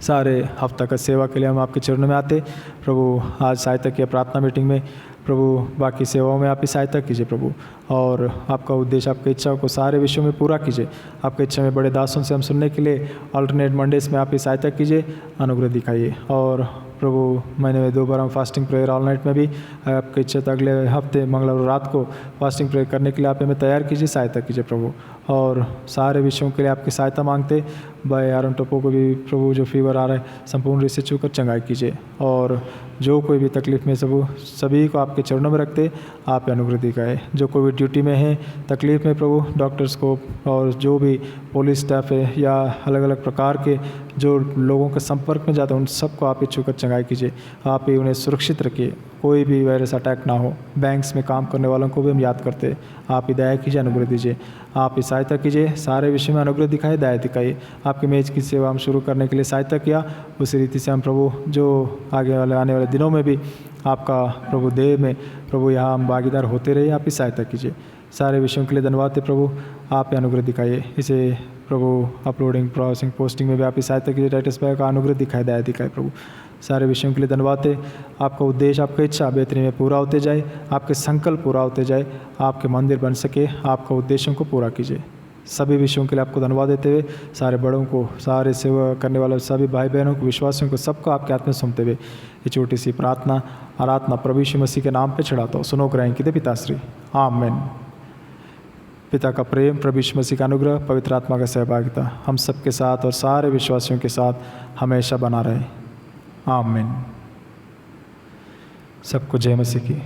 सारे हफ्ता का सेवा के लिए हम आपके चरणों में आते प्रभु। आज सहायता किया प्रार्थना मीटिंग में प्रभु, बाकी सेवाओं में आप ही सहायता कीजिए प्रभु। और आपका उद्देश्य, आपकी इच्छाओं को सारे विषयों में पूरा कीजिए। आपकी इच्छा में बड़े दासों से हम सुनने के लिए अल्टरनेट मंडेज में आप ही सहायता कीजिए, अनुग्रह दिखाइए। और प्रभु महीने में 2 बार हम फास्टिंग प्रेयर ऑल नाइट में भी आपकी इच्छा तो अगले हफ्ते मंगलवार रात को फास्टिंग प्रेयर करने के लिए आप हमें तैयार कीजिए, सहायता कीजिए प्रभु। और सारे विषयों के लिए आपकी सहायता मांगते। भाई आरन टोपो को भी प्रभु जो फीवर आ रहा है संपूर्ण रीति से छूकर चंगाई कीजिए। और जो कोई भी तकलीफ में सभी को आपके चरणों में रखते आप अनुग्रह दिखाए। जो कोई भी ड्यूटी में है, तकलीफ में प्रभु, डॉक्टर्स को और जो भी पुलिस स्टाफ है या अलग अलग प्रकार के जो लोगों के संपर्क में जाते हैं उन सबको आप ही छूकर चंगाई कीजिए, आप ही उन्हें सुरक्षित रखिए, कोई भी वायरस अटैक ना हो। बैंक्स में काम करने वालों को भी हम याद करते, आप ही दया कीजिए, अनुग्रह दीजिए, आप ही सहायता कीजिए, सारे विषय में अनुग्रह दिखाइए, दया दिखाइए। आपके मेज की सेवा हम शुरू करने के लिए सहायता किया, उसी रीति से हम प्रभु जो आगे वाले आने वाले दिनों में भी आपका प्रभु देह में प्रभु यहाँ हम भागीदार होते रहे, आप ही सहायता कीजिए। सारे विषयों के लिए धन्यवाद प्रभु, आप ही अनुग्रह दिखाइए। इसे प्रभु अपलोडिंग, प्रोसेसिंग, पोस्टिंग में भी आप ही सहायता कीजिए। टाइटस भाई का अनुग्रह दिखाए, दया दिखाए प्रभु। सारे विषयों के लिए धन्यवाद है। आपका उद्देश्य, आपका इच्छा बेहतरी में पूरा होते जाए, आपके संकल्प पूरा होते जाए, आपके मंदिर बन सके, आपका उद्देश्यों को पूरा कीजिए। सभी विषयों के लिए आपको धन्यवाद देते हुए सारे बड़ों को, सारे सेवा करने वाले सभी भाई बहनों को, विश्वासियों को, सबको आपके हाथ में सौंपते हुए ये छोटी सी प्रार्थना आराधना प्रभु यीशु मसीह के नाम पे चढ़ाता हूँ। सुनो ग्रहण कीजिए पिताश्री, आमीन। पिता का प्रेम, प्रभु यीशु मसीह का अनुग्रह, पवित्र आत्मा का सहभागिता हम सबके साथ और सारे विश्वासियों के साथ हमेशा बना रहे, आमीन। सबको जय मसीह की।